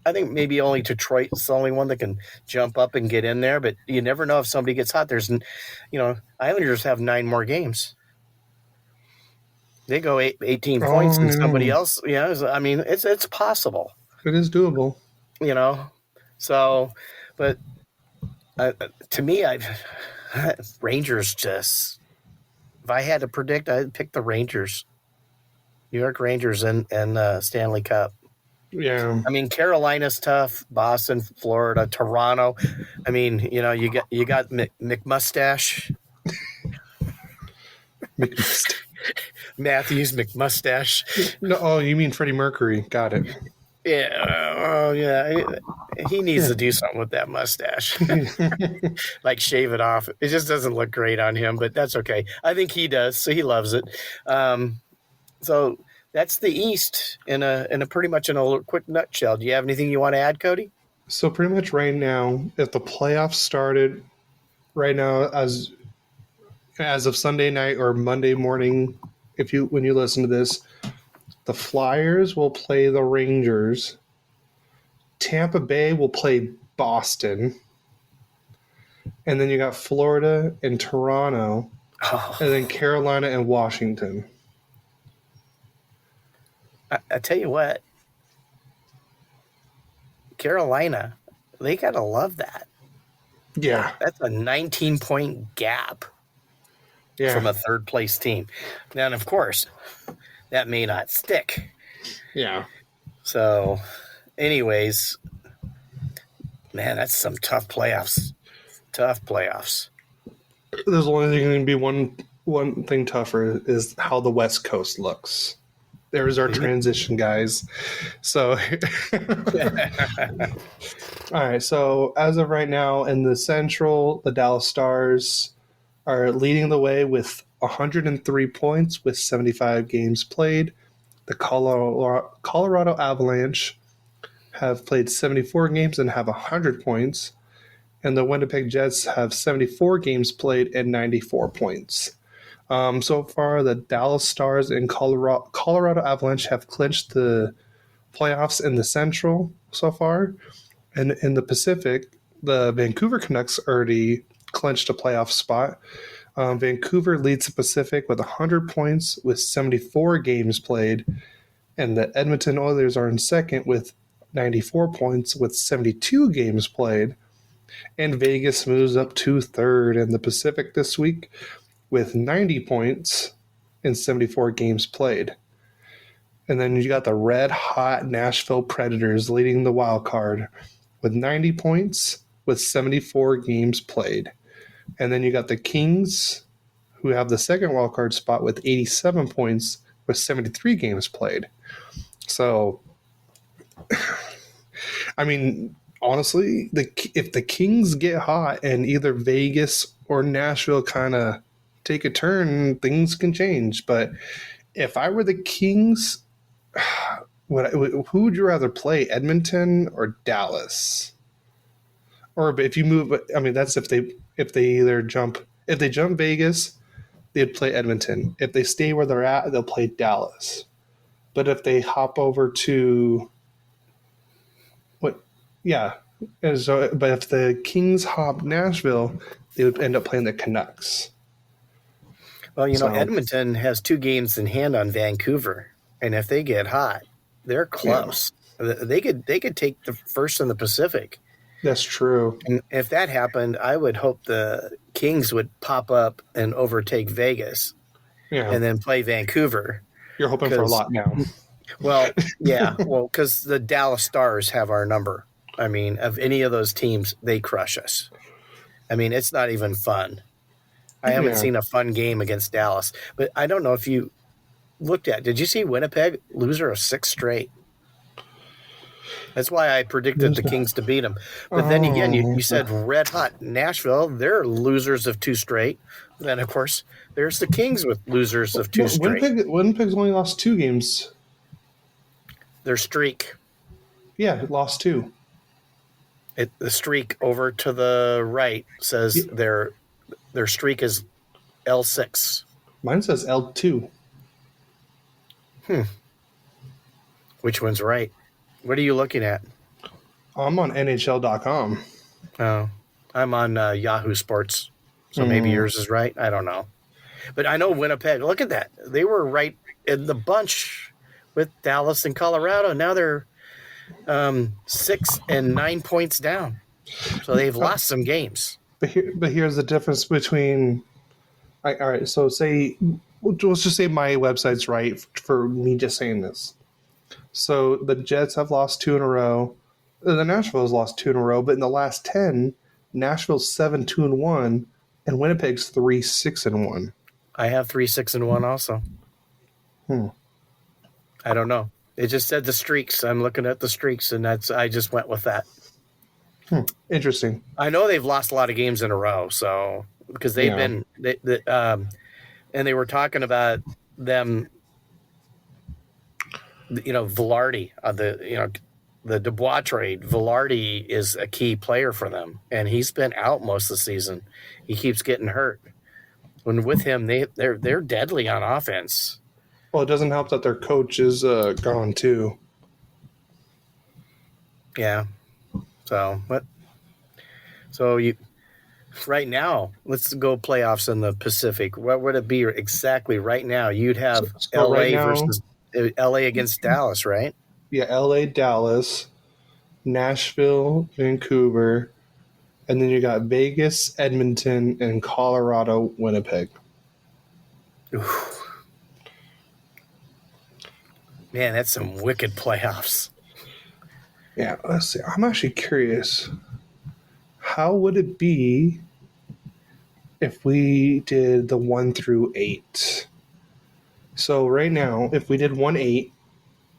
I think maybe only Detroit's the only one that can jump up and get in there, but you never know if somebody gets hot. Islanders have 9 more games. They go 18 points and somebody else, it's possible. It is doable. So, but to me, Rangers just, if I had to predict, I'd pick the Rangers. New York Rangers and Stanley Cup. Yeah. Carolina's tough. Boston, Florida, Toronto. You got McMustache. Matthews McMustache. No, you mean Freddie Mercury? Got it. Yeah. Yeah. He needs to do something with that mustache. Like shave it off. It just doesn't look great on him, but that's okay. I think he does, so he loves it. So that's the East in a pretty much in a quick nutshell. Do you have anything you want to add, Cody? So pretty much right now, if the playoffs started right now as of Sunday night or Monday morning, when you listen to this, the Flyers will play the Rangers. Tampa Bay will play Boston. And then you got Florida and Toronto. And then Carolina and Washington. I tell you what, Carolina, they got to love that. Yeah. That's a 19-point gap from a third-place team. Now, and of course, that may not stick. Yeah. So, anyways, man, that's some tough playoffs. Tough playoffs. There's only going to be one thing tougher is how the West Coast looks. There's our transition, guys. So, all right. So, as of right now, in the Central, the Dallas Stars are leading the way with 103 points with 75 games played. The Colorado Avalanche have played 74 games and have 100 points. And the Winnipeg Jets have 74 games played and 94 points. So far, the Dallas Stars and Colorado Avalanche have clinched the playoffs in the Central so far. And in the Pacific, the Vancouver Canucks already clinched a playoff spot. Vancouver leads the Pacific with 100 points with 74 games played. And the Edmonton Oilers are in second with 94 points with 72 games played. And Vegas moves up to third in the Pacific this week with 90 points in 74 games played. And then you got the red-hot Nashville Predators leading the wild card with 90 points with 74 games played. And then you got the Kings, who have the second wild card spot with 87 points with 73 games played. So, honestly, if the Kings get hot and either Vegas or Nashville kind of take a turn, things can change. But if I were the Kings, who would you rather play, Edmonton or Dallas? Or if you move, I mean, that's if they jump Vegas, they'd play Edmonton. If they stay where they're at, they'll play Dallas. But if they hop over to but if the Kings hop Nashville, they would end up playing the Canucks. Well, Edmonton has 2 games in hand on Vancouver, and if they get hot, they're close. Yeah. They could take the first in the Pacific. That's true. And if that happened, I would hope the Kings would pop up and overtake Vegas, and then play Vancouver. You're hoping for a lot now. Well, yeah. Well, because the Dallas Stars have our number. I mean, of any of those teams, they crush us. I mean, it's not even fun. I haven't seen a fun game against Dallas. But I don't know if you looked at, did you see Winnipeg loser of 6 straight? That's why I predicted the Kings to beat them. But then again, you said red hot Nashville, they're losers of 2 straight. Then, of course, there's the Kings with losers of 2 straight. Winnipeg's only lost 2 games. Their streak. Yeah, it lost 2. The streak over to the right says their streak is L6. Mine says L2. Which one's right? What are you looking at? I'm on NHL.com. Oh, I'm on Yahoo Sports. So maybe yours is right. I don't know. But I know Winnipeg. Look at that. They were right in the bunch with Dallas and Colorado. Now they're 6 and 9 points down. So they've lost some games. But here's the difference between. All right, so let's just say my website's right for me just saying this. So the Jets have lost 2 in a row. The Nashville has lost 2 in a row, but in the last 10, Nashville's 7-2-1, and Winnipeg's 3-6-1. I have 3-6-1 also. I don't know. It just said the streaks. I'm looking at the streaks, and I just went with that. Interesting. I know they've lost a lot of games in a row, so because they've been, and they were talking about them. Velarde, the Dubois trade. Velarde is a key player for them, and he's been out most of the season. He keeps getting hurt. When with him, they're deadly on offense. Well, it doesn't help that their coach is gone too. Yeah. So right now, let's go playoffs in the Pacific. What would it be exactly right now? You'd have LA versus LA against Dallas, right? Yeah, LA, Dallas, Nashville, Vancouver, and then you got Vegas, Edmonton, and Colorado, Winnipeg. Oof. Man, that's some wicked playoffs. Yeah, let's see. I'm actually curious. How would it be if we did the 1 through 8? So right now, if we did 1-8,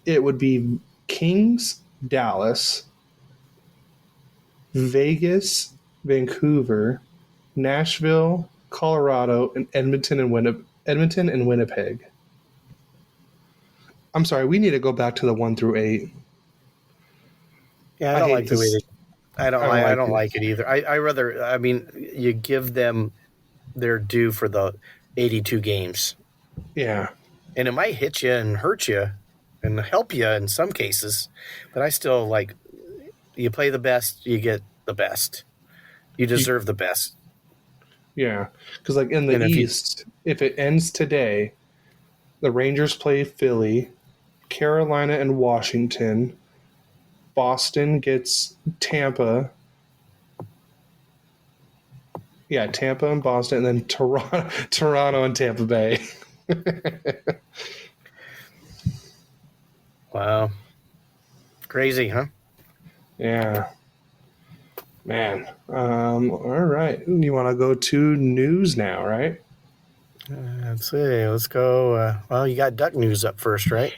it would be Kings, Dallas, Vegas, Vancouver, Nashville, Colorado, and Edmonton and Winnipeg. I'm sorry, we need to go back to the 1 through 8. Yeah, I don't like the way I don't like it either. I rather, I mean, you give them their due for the 82 games. Yeah. And it might hit you and hurt you and help you in some cases, but I still like, you play the best, you get the best. You deserve the best. Yeah, because like in the East, if it ends today, the Rangers play Philly, Carolina and Washington, Boston gets Tampa. Yeah, Tampa and Boston, and then Toronto and Tampa Bay. Wow. Crazy, huh? Yeah. Man. All right. You want to go to news now, right? Let's see. Let's go. Well, you got Duck news up first, right?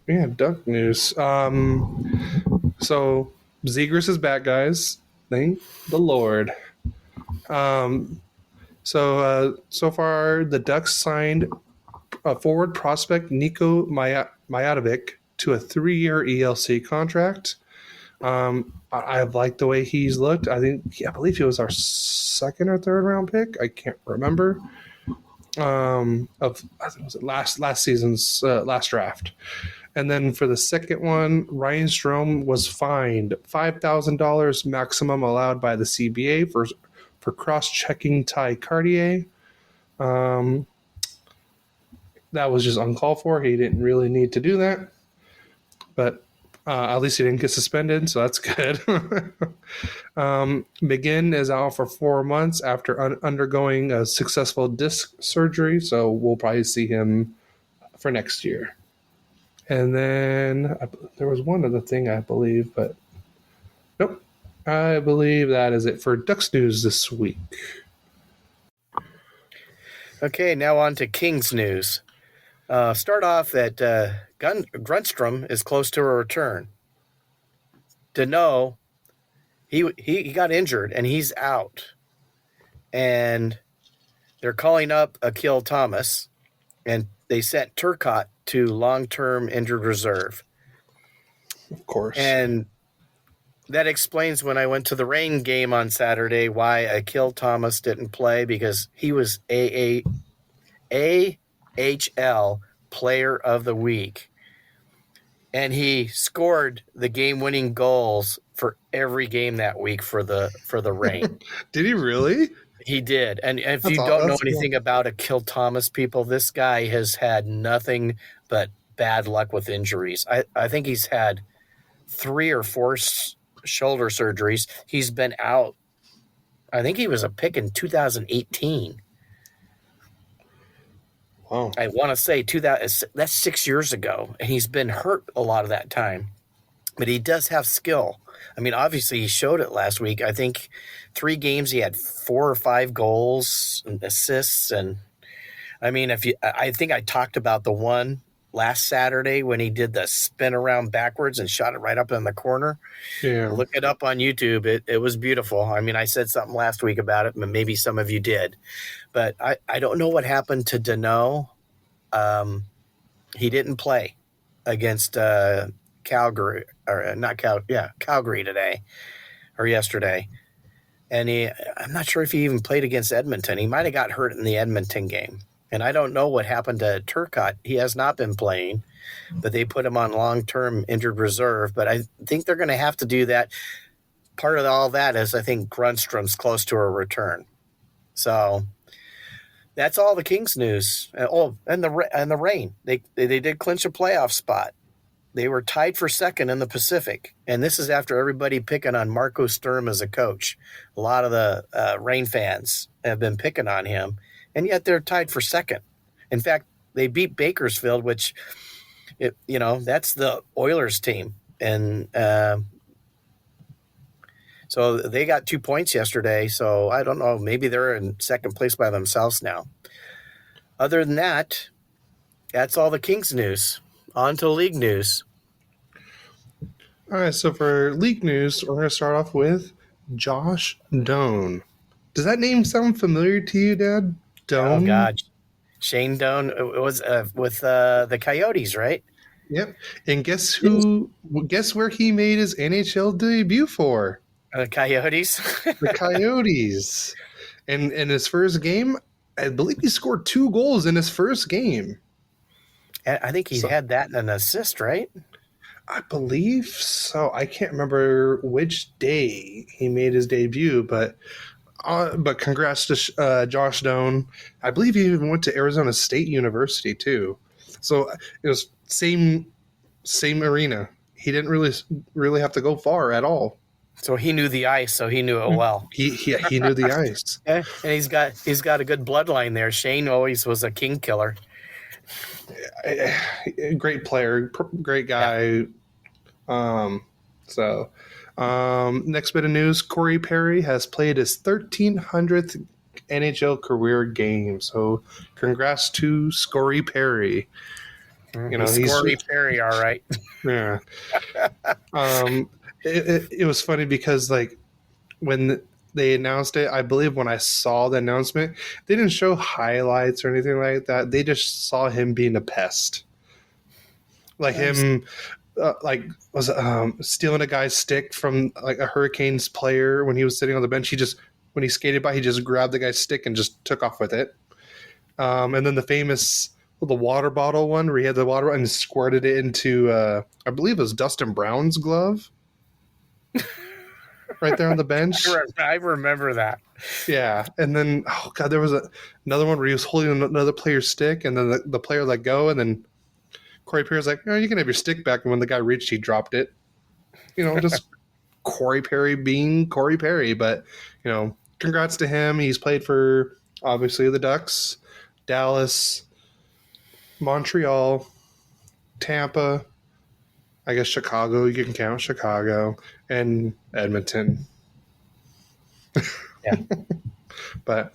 Yeah, Duck news. So Zegras is back, guys. Thank the Lord. So far, the Ducks signed a forward prospect, Nico Mijatovic, to a 3-year ELC contract. I liked the way he's looked. I believe he was our second or third round pick. I can't remember. I think was it last season's last draft. And then for the second one, Ryan Strome was fined $5,000 maximum allowed by the CBA for cross-checking Ty Cartier. That was just uncalled for. He didn't really need to do that. But at least he didn't get suspended, so that's good. McGinn is out for 4 months after undergoing a successful disc surgery, so we'll probably see him for next year. And then there was one other thing, I believe, but nope. I believe that is it for Ducks news this week. Okay, now on to Kings news. Start off that Grundstrom is close to a return. Deneau, he got injured and he's out. And they're calling up Akil Thomas, and they sent Turcotte to long-term injured reserve. Of course. And that explains when I went to the Reign game on Saturday why Akil Thomas didn't play, because he was AHL Player of the Week. And he scored the game-winning goals for every game that week for the Reign. Did he really? He did. And if you don't know anything about Akil Thomas, people, this guy has had nothing but bad luck with injuries. I think he's had 3 or 4 shoulder surgeries. He's been out. I think he was a pick in 2018. Wow. I want to say that's 6 years ago, and he's been hurt a lot of that time. But he does have skill. I mean, obviously, he showed it last week. I think 3 games he had 4 or 5 goals and assists. And I mean, I think I talked about the one last Saturday when he did the spin around backwards and shot it right up in the corner. Yeah. Look it up on YouTube. It was beautiful. I mean, I said something last week about it, but maybe some of you did. But I don't know what happened to Deneau. He didn't play against Calgary, or not Calgary today or yesterday. And I'm not sure if he even played against Edmonton. He might have got hurt in the Edmonton game. And I don't know what happened to Turcotte. He has not been playing, but they put him on long-term injured reserve. But I think they're going to have to do that. Part of all that is I think Grundstrom's close to a return. So that's all the Kings news. And the Reign. They did clinch a playoff spot. They were tied for second in the Pacific, and this is after everybody picking on Marco Sturm as a coach. A lot of the Reign fans have been picking on him, and yet they're tied for second. In fact, they beat Bakersfield, which, that's the Oilers team, and so they got 2 points yesterday. So I don't know, maybe they're in second place by themselves now. Other than that, that's all the Kings news. On to league news. All right, so for league news, we're going to start off with Josh Doan. Does that name sound familiar to you, Dad? Doan? Oh, God. Shane Doan. It was with the Coyotes, right? Yep. And guess where he made his NHL debut for? The Coyotes. The Coyotes. And in his first game, I believe he scored 2 goals in his first game. I think he had that and an assist, right? I believe so. I can't remember which day he made his debut, but congrats to Josh Doan. I believe he even went to Arizona State University too. So it was same arena. He didn't really have to go far at all. So he knew the ice, so he knew it well. He knew the ice. And he's got a good bloodline there. Shane always was a king killer. Great player, great guy. Yeah. Next bit of news: Corey Perry has played his 1,300th NHL career game. So, congrats to Scory Perry. He's Scory Perry, all right. Yeah. It was funny because when they announced it, I believe when I saw the announcement, they didn't show highlights or anything like that. They just saw him being a pest. Like him, was stealing a guy's stick from like a Hurricanes player when he was sitting on the bench. When he skated by, he just grabbed the guy's stick and just took off with it. And then the famous the water bottle one where he had the water and squirted it into I believe it was Dustin Brown's glove. Right there on the bench. I remember that. Yeah. And then, oh God, there was another one where he was holding another player's stick and then the player let go and then Corey Perry's like, oh, you can have your stick back. And when the guy reached, he dropped it. Just Corey Perry being Corey Perry. But, congrats to him. He's played for, obviously, the Ducks, Dallas, Montreal, Tampa, I guess Chicago. You can count Chicago and Edmonton. Yeah. But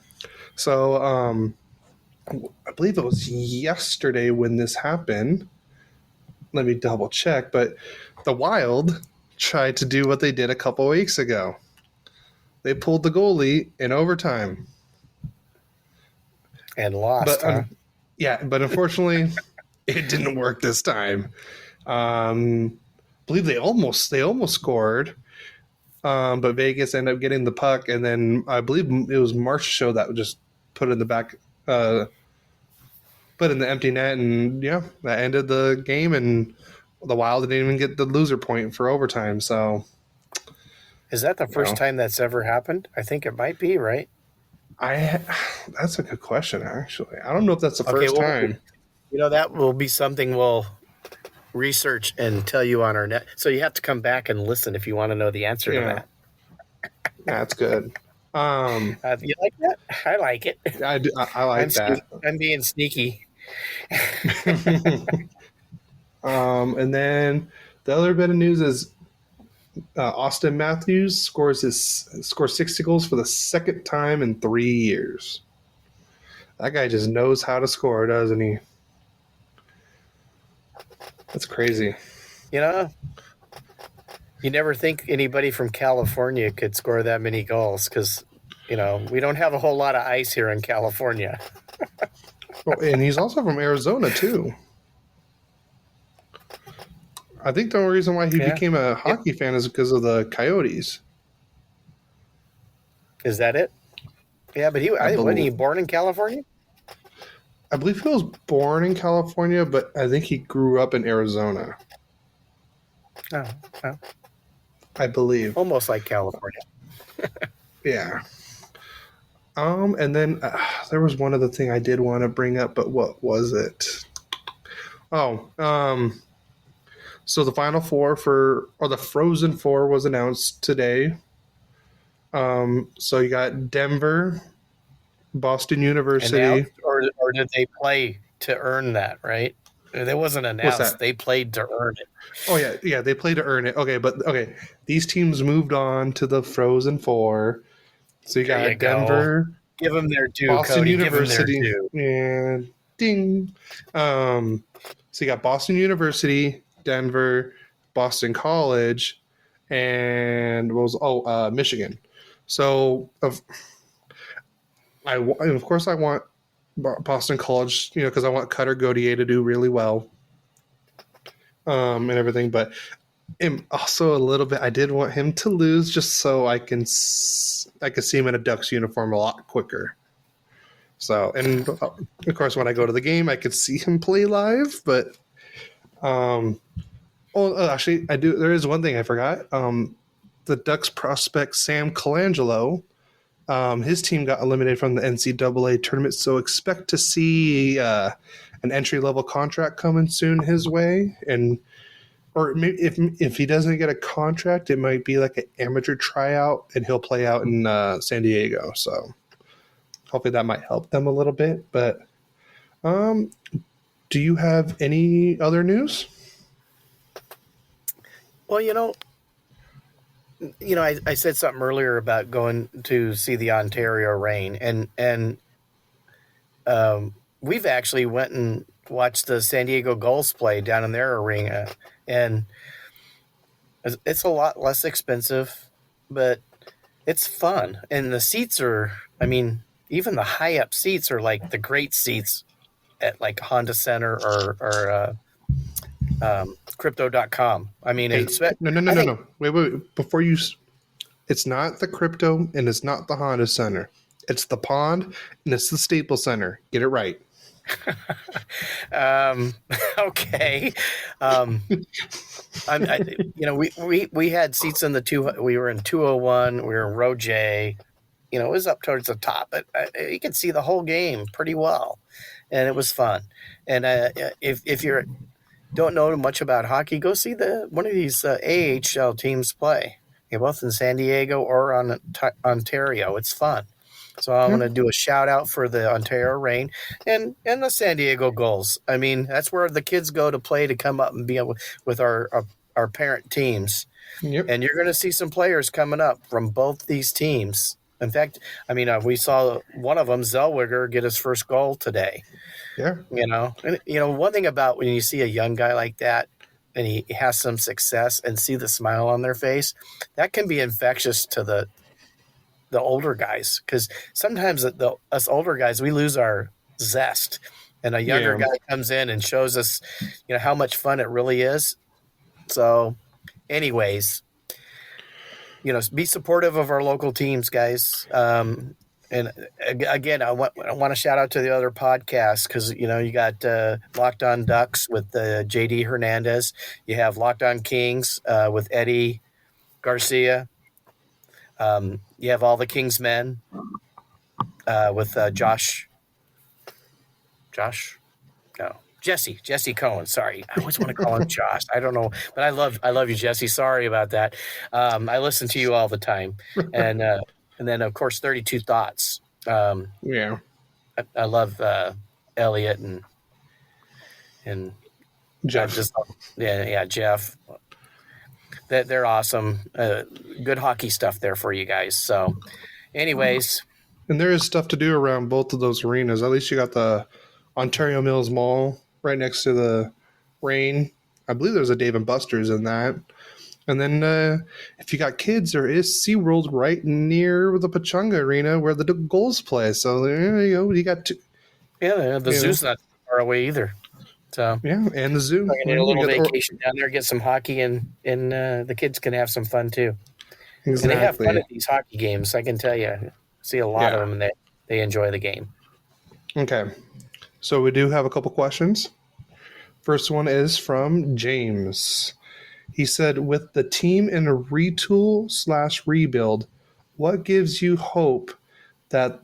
so I believe it was yesterday when this happened. Let me double check. But the Wild tried to do what they did a couple weeks ago. They pulled the goalie in overtime. And lost, yeah, but unfortunately, it didn't work this time. I believe they almost scored, but Vegas ended up getting the puck, and then I believe it was Marchessault that just put it in the back, put in the empty net, and yeah, that ended the game. And the Wild didn't even get the loser point for overtime. So, is that the first time that's ever happened? I think it might be, right? That's a good question, actually. I don't know if that's the first time. That will be something we'll research and tell you on our net. So you have to come back and listen if you want to know the answer to that. That's good. You like that? I like it. I do. I like that. I'm being sneaky. And then the other bit of news is Austin Matthews scores 60 goals for the second time in 3 years. That guy just knows how to score, doesn't he? That's crazy. You never think anybody from California could score that many goals because, we don't have a whole lot of ice here in California. And he's also from Arizona, too. I think the only reason why he became a hockey fan is because of the Coyotes. Is that it? Yeah, but wasn't he born in California? I believe he was born in California, but I think he grew up in Arizona. Oh. I believe. Almost like California. Yeah. And then there was one other thing I did want to bring up, but what was it? So the Final Four the Frozen Four was announced today. So you got Denver, Boston University. Or did they play to earn that, right? It wasn't announced. They played to earn it. Oh, yeah, they played to earn it. Okay, these teams moved on to the Frozen Four. So you got Denver. Give them their due, Boston Cody. University. Give them their due. And ding. So you got Boston University, Denver, Boston College, and Michigan. So of course I want Boston College, because I want Cutter Gauthier to do really well, and everything. But also a little bit, I did want him to lose just so I could see him in a Ducks uniform a lot quicker. So, and of course, when I go to the game, I could see him play live. But actually, I do. There is one thing I forgot. The Ducks prospect Sam Colangelo. His team got eliminated from the NCAA tournament, so expect to see an entry-level contract coming soon his way. Or maybe if he doesn't get a contract, it might be like an amateur tryout, and he'll play out in San Diego. So hopefully that might help them a little bit. But do you have any other news? Well, I said something earlier about going to see the Ontario Reign, and we've actually went and watched the San Diego Gulls play down in their arena, and it's a lot less expensive, but it's fun. And the seats are, I mean, even the high up seats are like the great seats at like Honda Center or crypto.com. I mean, Hey, no, no, no, I no, think, no. Wait. Before you, it's not the crypto and it's not the Honda Center. It's the Pond and it's the Staples Center. Get it right. okay. Um, we had seats in we were in 201, we were in row J, it was up towards the top, but you could see the whole game pretty well. And it was fun. And if you don't know much about hockey, go see one of these AHL teams play. Both in San Diego or on Ontario. It's fun. So I want to do a shout out for the Ontario Reign and the San Diego Gulls. I mean, that's where the kids go to play, to come up and be with our parent teams. Yep. And you're going to see some players coming up from both these teams. In fact, I mean, we saw one of them, Zellweger, get his first goal today. Yeah. One thing about when you see a young guy like that and he has some success and see the smile on their face, that can be infectious to the older guys, because sometimes us older guys, we lose our zest, and a younger guy comes in and shows us, how much fun it really is. So, anyways, be supportive of our local teams, guys. And again, I want to shout out to the other podcasts, because you got Locked On Ducks with JD Hernandez. You have Locked On Kings with Eddie Garcia. You have All the King's Men with Jesse Cohen. Sorry, I always want to call him Josh. I don't know, but I love you, Jesse. Sorry about that. I listen to you all the time, and then of course 32 Thoughts. Yeah, I love Elliot and Jeff. Jeff. They're awesome. Good hockey stuff there for you guys. So, anyways. And there is stuff to do around both of those arenas. At least you got the Ontario Mills Mall right next to the Reign. I believe there's a Dave & Buster's in that. And then if you got kids, there is SeaWorld right near the Pechanga Arena where the Gulls play. So there you go. You got two. Yeah, the zoo's not far away either. So yeah, and the zoo. I can do a little vacation down there, get some hockey, and the kids can have some fun too. Exactly. And they have fun at these hockey games. I can tell you, see a lot of them, and they enjoy the game. Okay, so we do have a couple questions. First one is from James. He said, with the team in a retool/rebuild, what gives you hope that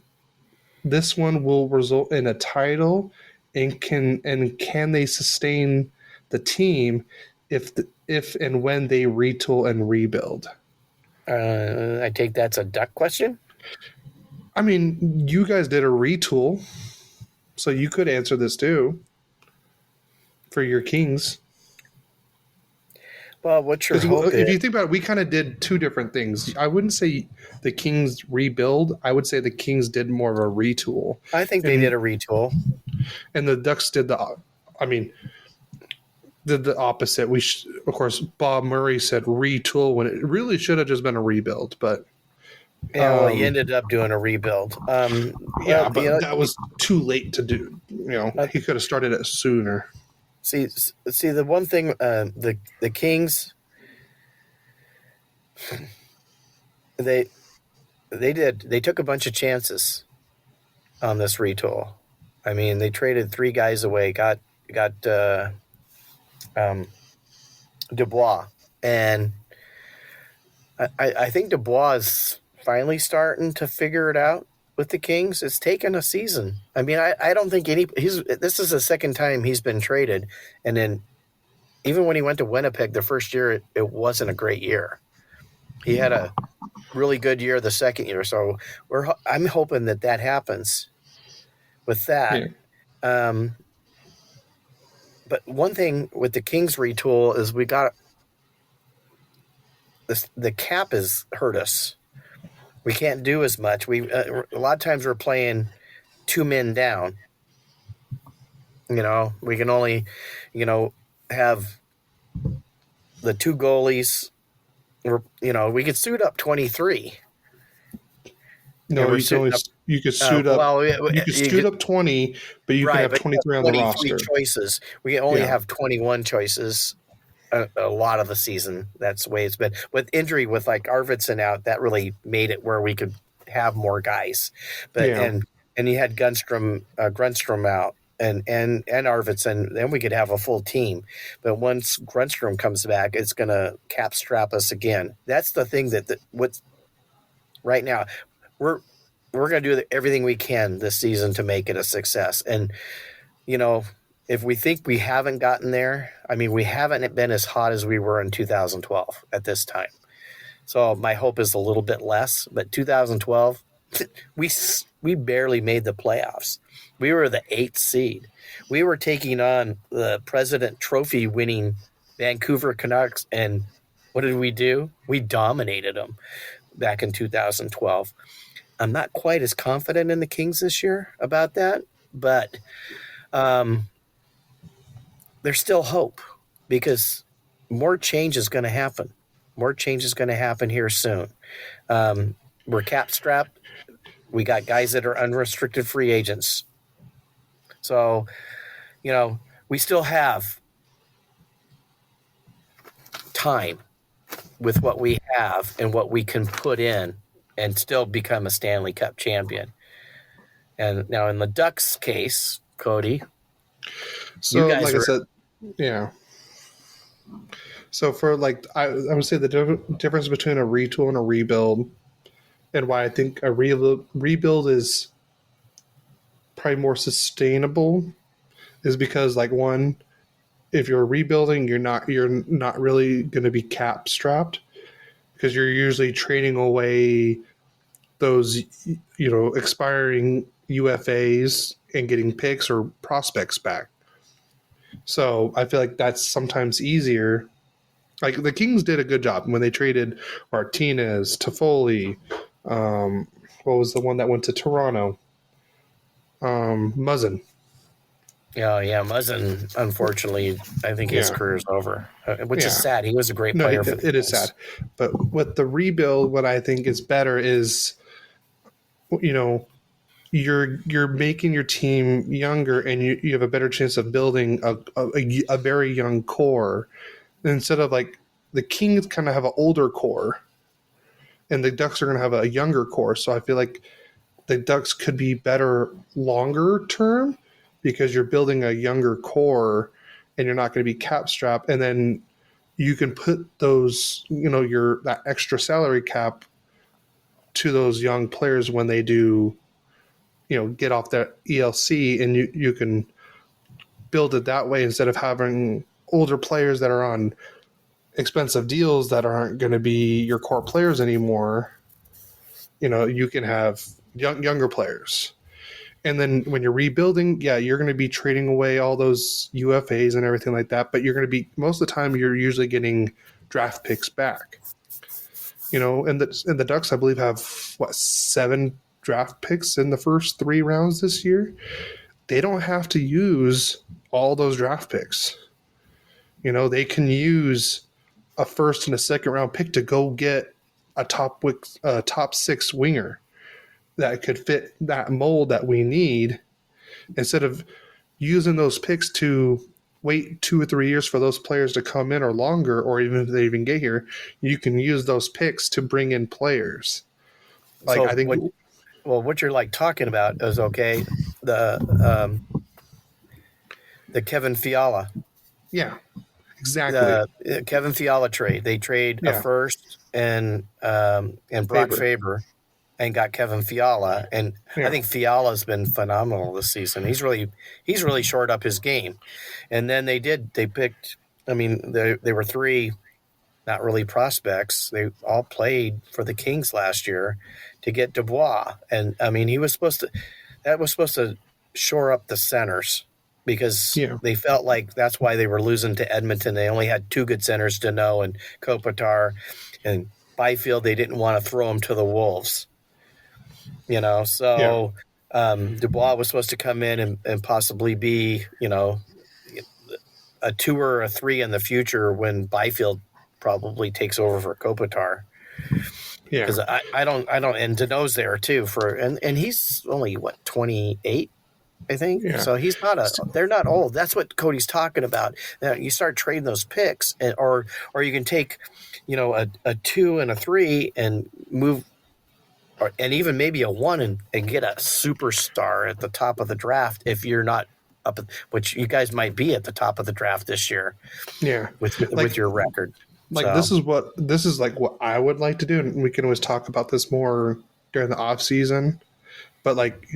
this one will result in a title, and can they sustain the team if and when they retool and rebuild? I take that's a Duck question. I mean, you guys did a retool, so you could answer this too for your Kings. Well, what's your hope? If you think about it, we kind of did two different things. I wouldn't say the Kings rebuild. I would say the Kings did more of a retool. I think they did a retool. And the Ducks did the opposite. Of course, Bob Murray said retool when it really should have just been a rebuild. But he ended up doing a rebuild. But that was too late to do. He could have started it sooner. See, the one thing, the Kings, they took a bunch of chances on this retool. I mean, they traded 3 guys away, got Dubois, and I think Dubois is finally starting to figure it out with the Kings. It's taken a season. I mean, I don't think this is the second time he's been traded, and then even when he went to Winnipeg the first year, it wasn't a great year. He had a really good year the second year, so I'm hoping that happens with that. Yeah. But one thing with the Kings retool is we got the cap has hurt us. We can't do as much. A lot of times we're playing 2 men down. We can only, have the 2 goalies. We could suit up 23. No, you can only you could suit up. Well, You could suit up 20, but you can right, have but 23 on the 23 roster. choices. We only Yeah. have 21 choices a lot of the season. That's the way it's been. With injury, with like Arvidsson out, that really made it where we could have more guys. But Yeah. and you had Grunstrom out. And Arvidsson, then we could have a full team. But once Grunstrom comes back, it's going to cap strap us again. That's the thing what's right now. We're going to do everything we can this season to make it a success. And if we think we haven't gotten there, I mean, we haven't been as hot as we were in 2012 at this time. So my hope is a little bit less. But 2012, we barely made the playoffs. We were the 8th seed. We were taking on the President Trophy winning Vancouver Canucks, and what did we do? We dominated them back in 2012. I'm not quite as confident in the Kings this year about that, but there's still hope because more change is going to happen. More change is going to happen here soon. We're cap strapped. We got guys that are unrestricted free agents. So, we still have time with what we have and what we can put in and still become a Stanley Cup champion. And now in the Ducks case, Cody, so like I said, yeah. So for I would say the difference between a retool and a rebuild, and why I think a rebuild is probably more sustainable, is because one, if you're rebuilding, you're not really going to be cap strapped because you're usually trading away those expiring UFAs and getting picks or prospects back. So I feel like that's sometimes easier. Like the Kings did a good job when they traded Martinez, Toffoli. What was the one that went to Toronto? Muzzin. Yeah, Muzzin, unfortunately, I think his career is over, which is sad. He was a great player. It is sad. But with the rebuild, what I think is better is, you're making your team younger, and you have a better chance of building a very young core instead of the Kings kind of have an older core, and the Ducks are going to have a younger core. So I feel like the Ducks could be better longer term because you're building a younger core and you're not going to be cap strapped. And then you can put those, that extra salary cap to those young players when they do, get off their ELC, and you can build it that way instead of having older players that are on expensive deals that aren't going to be your core players anymore. You can have younger players. And then when you're rebuilding, you're going to be trading away all those UFAs and everything like that. But you're going to be, most of the time, you're usually getting draft picks back. And the Ducks, I believe, have 7 draft picks in the first 3 rounds this year. They don't have to use all those draft picks. They can use a first and a second round pick to go get a top 6 winger that could fit that mold that we need, instead of using those picks to wait 2 or 3 years for those players to come in, or longer, or even if they even get here. You can use those picks to bring in players. I think what you're talking about is the Kevin Fiala. Yeah, exactly. The Kevin Fiala trade. They trade a first and Brock Faber and got Kevin Fiala, and I think Fiala's been phenomenal this season. He's really shored up his game. And then they picked, they were 3 not really prospects. They all played for the Kings last year to get Dubois. And that was supposed to shore up the centers, because they felt like that's why they were losing to Edmonton. They only had 2 good centers, Deneau and Kopitar, and Byfield, they didn't want to throw him to the Wolves. So Dubois was supposed to come in and possibly be, a 2 or a 3 in the future when Byfield probably takes over for Kopitar. Yeah. Because I don't, and Dano's there too and he's only, 28? I think Yeah. so. They're not old. That's what Cody's talking about. Now you start trading those picks, or you can take, a 2 and a 3 and move, and even maybe a 1 and get a superstar at the top of the draft if you're not up, which you guys might be at the top of the draft this year. Yeah. With your record. Like this is like what I would like to do, and we can always talk about this more during the off season. But like,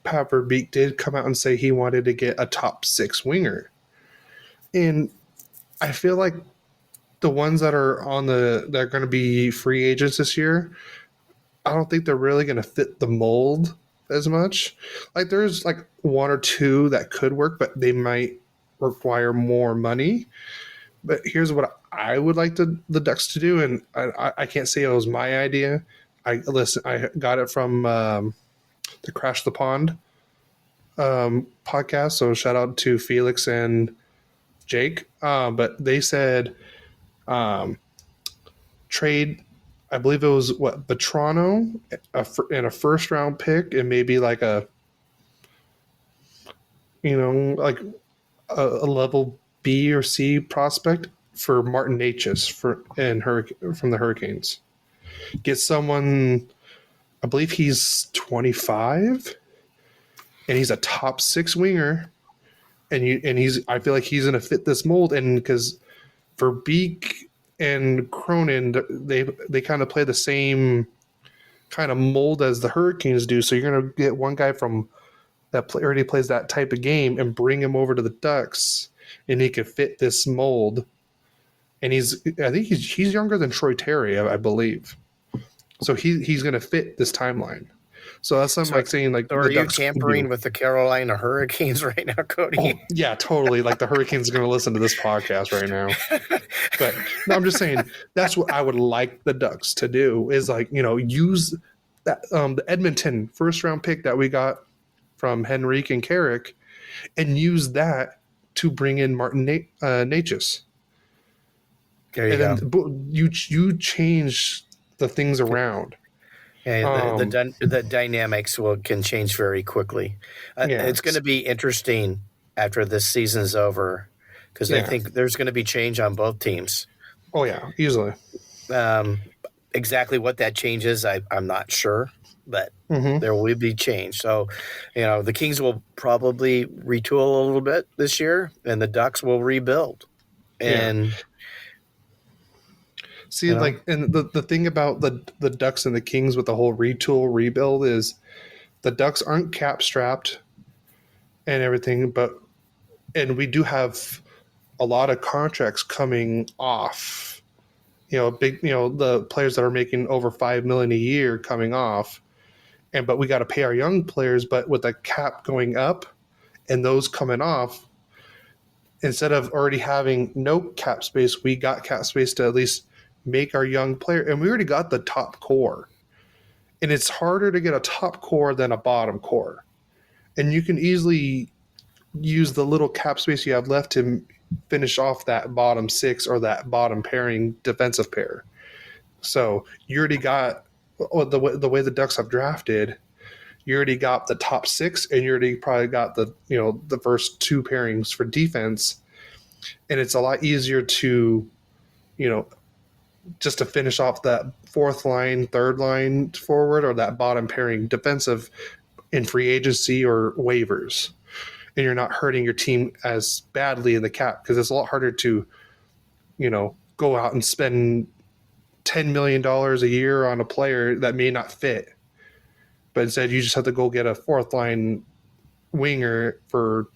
Pat Verbeek did come out and say he wanted to get a top 6 winger. And I feel like the ones that are that are going to be free agents this year, I don't think they're really going to fit the mold as much. Like there's like 1 or 2 that could work, but they might require more money. But here's what I would like the Ducks to do, and I can't say it was my idea. I got it from the Crash the Pond podcast. So shout out to Felix and Jake. But they said trade, I believe it was Vetrano and a first round pick, and maybe like a a level B or C prospect for Martin Necas from the Hurricanes. Get someone, I believe he's 25, and he's a top 6 winger, I feel like he's going to fit this mold, and because Verbeek and Cronin, they kind of play the same kind of mold as the Hurricanes do, so you're going to get one guy from that already plays that type of game and bring him over to the Ducks, and he could fit this mold. And I think he's younger than Troy Terry, I believe. So he's going to fit this timeline. So that's something saying like. So are you tampering with the Carolina Hurricanes right now, Cody? Oh, yeah, totally. Like the Hurricanes are going to listen to this podcast right now. But no, I'm just saying that's what I would like the Ducks to do is use that the Edmonton first round pick that we got from Henrique and Carrick, and use that to bring in Martin Necas. There you go. Then you change the things around. Yeah, the dynamics can change very quickly. It's going to be interesting after this season's over because I think there's going to be change on both teams. Oh yeah, easily. Exactly what that change is, I'm not sure. But there will be change. So, the Kings will probably retool a little bit this year, and the Ducks will rebuild. And see, and the thing about the Ducks and the Kings with the whole retool rebuild is the Ducks aren't cap strapped and everything, and we do have a lot of contracts coming off. The players that are making over $5 million a year coming off. But we got to pay our young players. But with the cap going up and those coming off, instead of already having no cap space, we got cap space to at least make our young player. And we already got the top core. And it's harder to get a top core than a bottom core. And you can easily use the little cap space you have left to finish off that bottom 6 or that bottom pairing defensive pair. So you already got the way the Ducks have drafted, you already got the top 6, and you already probably got the first 2 pairings for defense, and it's a lot easier to, just to finish off that 4th line, 3rd line forward, or that bottom pairing defensive in free agency or waivers, and you're not hurting your team as badly in the cap because it's a lot harder to, go out and spend $10 million a year on a player that may not fit, but instead you just have to go get a 4th line winger for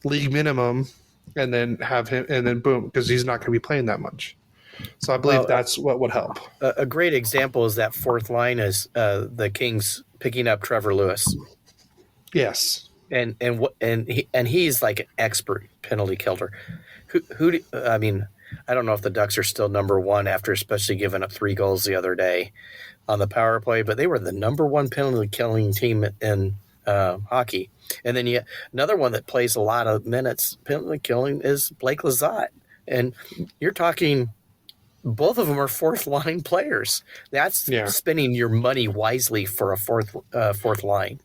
league minimum and then have him, and then boom, because he's not going to be playing that much. So I believe that's what would help. A great example is that 4th line is the Kings picking up Trevor Lewis. Yes, and he's like an expert penalty killer. I don't know if the Ducks are still number 1 after especially giving up 3 goals the other day on the power play, but they were the number 1 penalty killing team in hockey. And then another one that plays a lot of minutes penalty killing is Blake Lizotte. And you're talking both of them are fourth line players. That's spending your money wisely for a fourth line,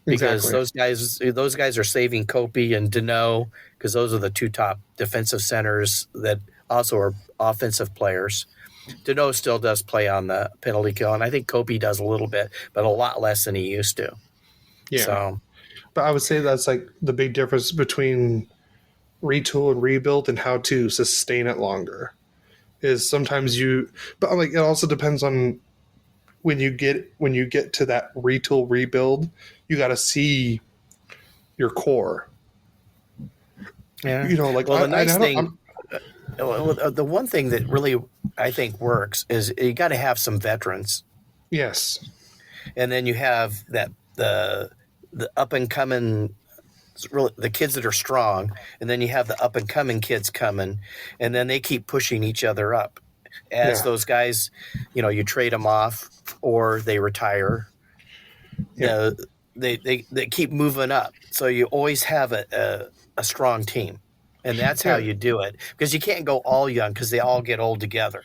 because those guys are saving Kopi and Deneau, because those are the two top defensive centers that also are offensive players. Deneau still does play on the penalty kill, and I think Kopi does a little bit, but a lot less than he used to. Yeah. So, but I would say that's like the big difference between retool and rebuild and how to sustain it longer. Is sometimes but like it also depends on when you get to that retool rebuild, you got to see your core. Yeah. Like the nice thing. The one thing that really I think works is you got to have some veterans. Yes. And then you have the up and coming, the kids that are strong, and then you have the up and coming kids coming, and then they keep pushing each other up as those guys, you trade them off or they retire. Yeah. They keep moving up, so you always have a strong team. And that's how you do it, because you can't go all young because they all get old together.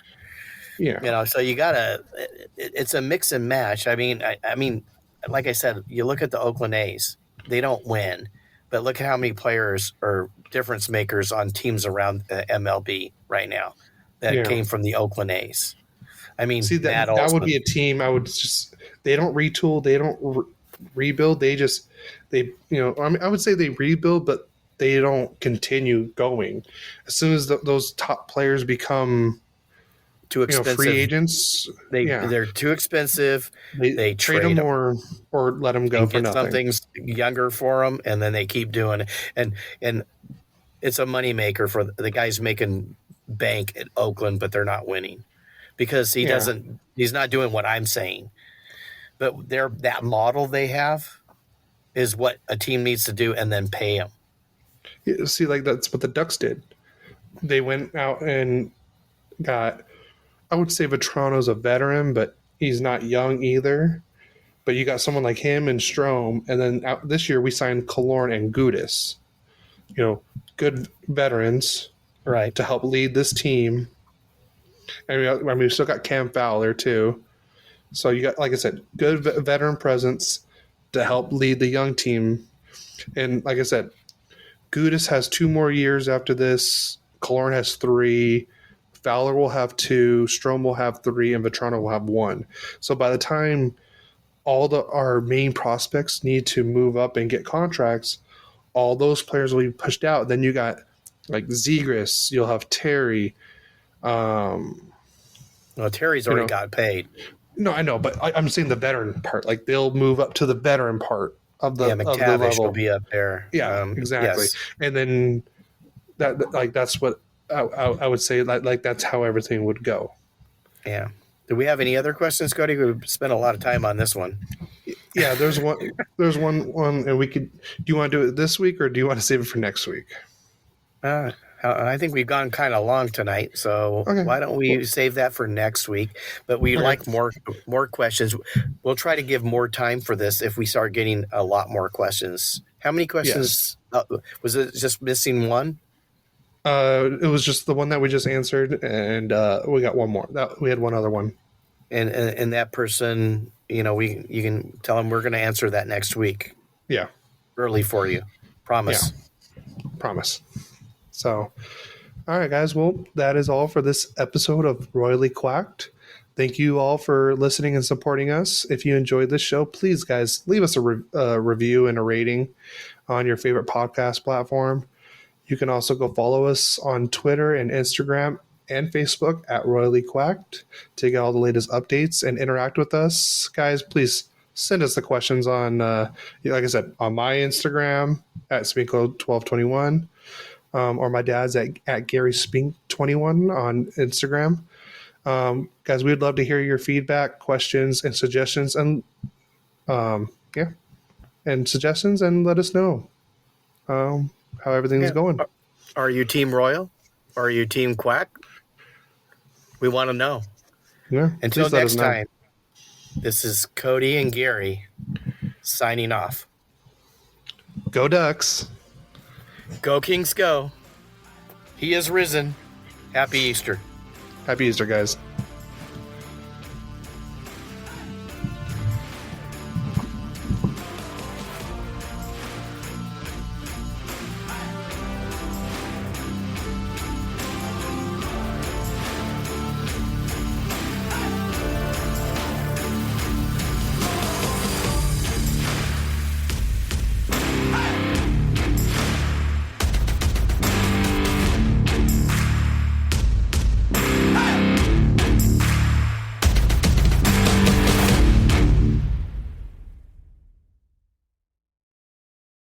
Yeah. So you gotta. It's a mix and match. I mean, like I said, you look at the Oakland A's. They don't win, but look at how many players are difference makers on teams around MLB right now that came from the Oakland A's. I mean, see that would be a team. I would just. They don't retool. They don't rebuild. I would say they rebuild, but they don't continue going. As soon as those top players become too expensive, free agents, they're too expensive. They trade them or let them go for nothing. Something's younger for them, and then they keep doing it. And it's a moneymaker for the guys making bank at Oakland, but they're not winning because he's not doing what I'm saying. But that model they have is what a team needs to do, and then pay them. Yeah, see, like that's what the Ducks did. They went out and got, I would say Vetrano's a veteran, but he's not young either. But you got someone like him and Strome, and then this year we signed Killorn and Gudis. Good veterans, right, to help lead this team. And we still got Cam Fowler too. So you got, like I said, good veteran presence to help lead the young team. And like I said, Gudis has 2 more years after this. Killorn has 3. Fowler will have 2. Strome will have 3, and Vetrano will have 1. So by the time our main prospects need to move up and get contracts, all those players will be pushed out. Then you got like Zegras. You'll have Terry. Well, Terry's already got paid. No, I know, but I'm saying the veteran part. Like they'll move up to the veteran part of the McTavish will be up there. Yeah, exactly. Yes. And then that's what I would say. Like that's how everything would go. Yeah. Do we have any other questions, Cody? We've spent a lot of time on this one. Yeah, there's one. There's one, and we could. Do you want to do it this week, or do you want to save it for next week? I think we've gone kind of long tonight, so why don't we save that for next week? But we'd like more questions. We'll try to give more time for this if we start getting a lot more questions. How many questions? Yes. Was it just missing one? It was just the one that we just answered, and we got one more. We had one other one. And that person, you can tell them we're going to answer that next week. Yeah. Early for you. Promise. Yeah. Promise. So, all right, guys. Well, that is all for this episode of Royally Quacked. Thank you all for listening and supporting us. If you enjoyed this show, please, guys, leave us a review and a rating on your favorite podcast platform. You can also go follow us on Twitter and Instagram and Facebook at Royally Quacked to get all the latest updates and interact with us. Guys, please send us the questions on, like I said, on my Instagram at Spink1221. Or my dad's at Gary Spink 21 on Instagram. Guys, we'd love to hear your feedback, questions, and suggestions, and suggestions, and let us know how everything's going. Are you Team Royal? Are you Team Quack? We want to know. Yeah. Until next time, this is Cody and Gary signing off. Go Ducks. Go Kings, go. He is risen. Happy Easter. Happy Easter, guys.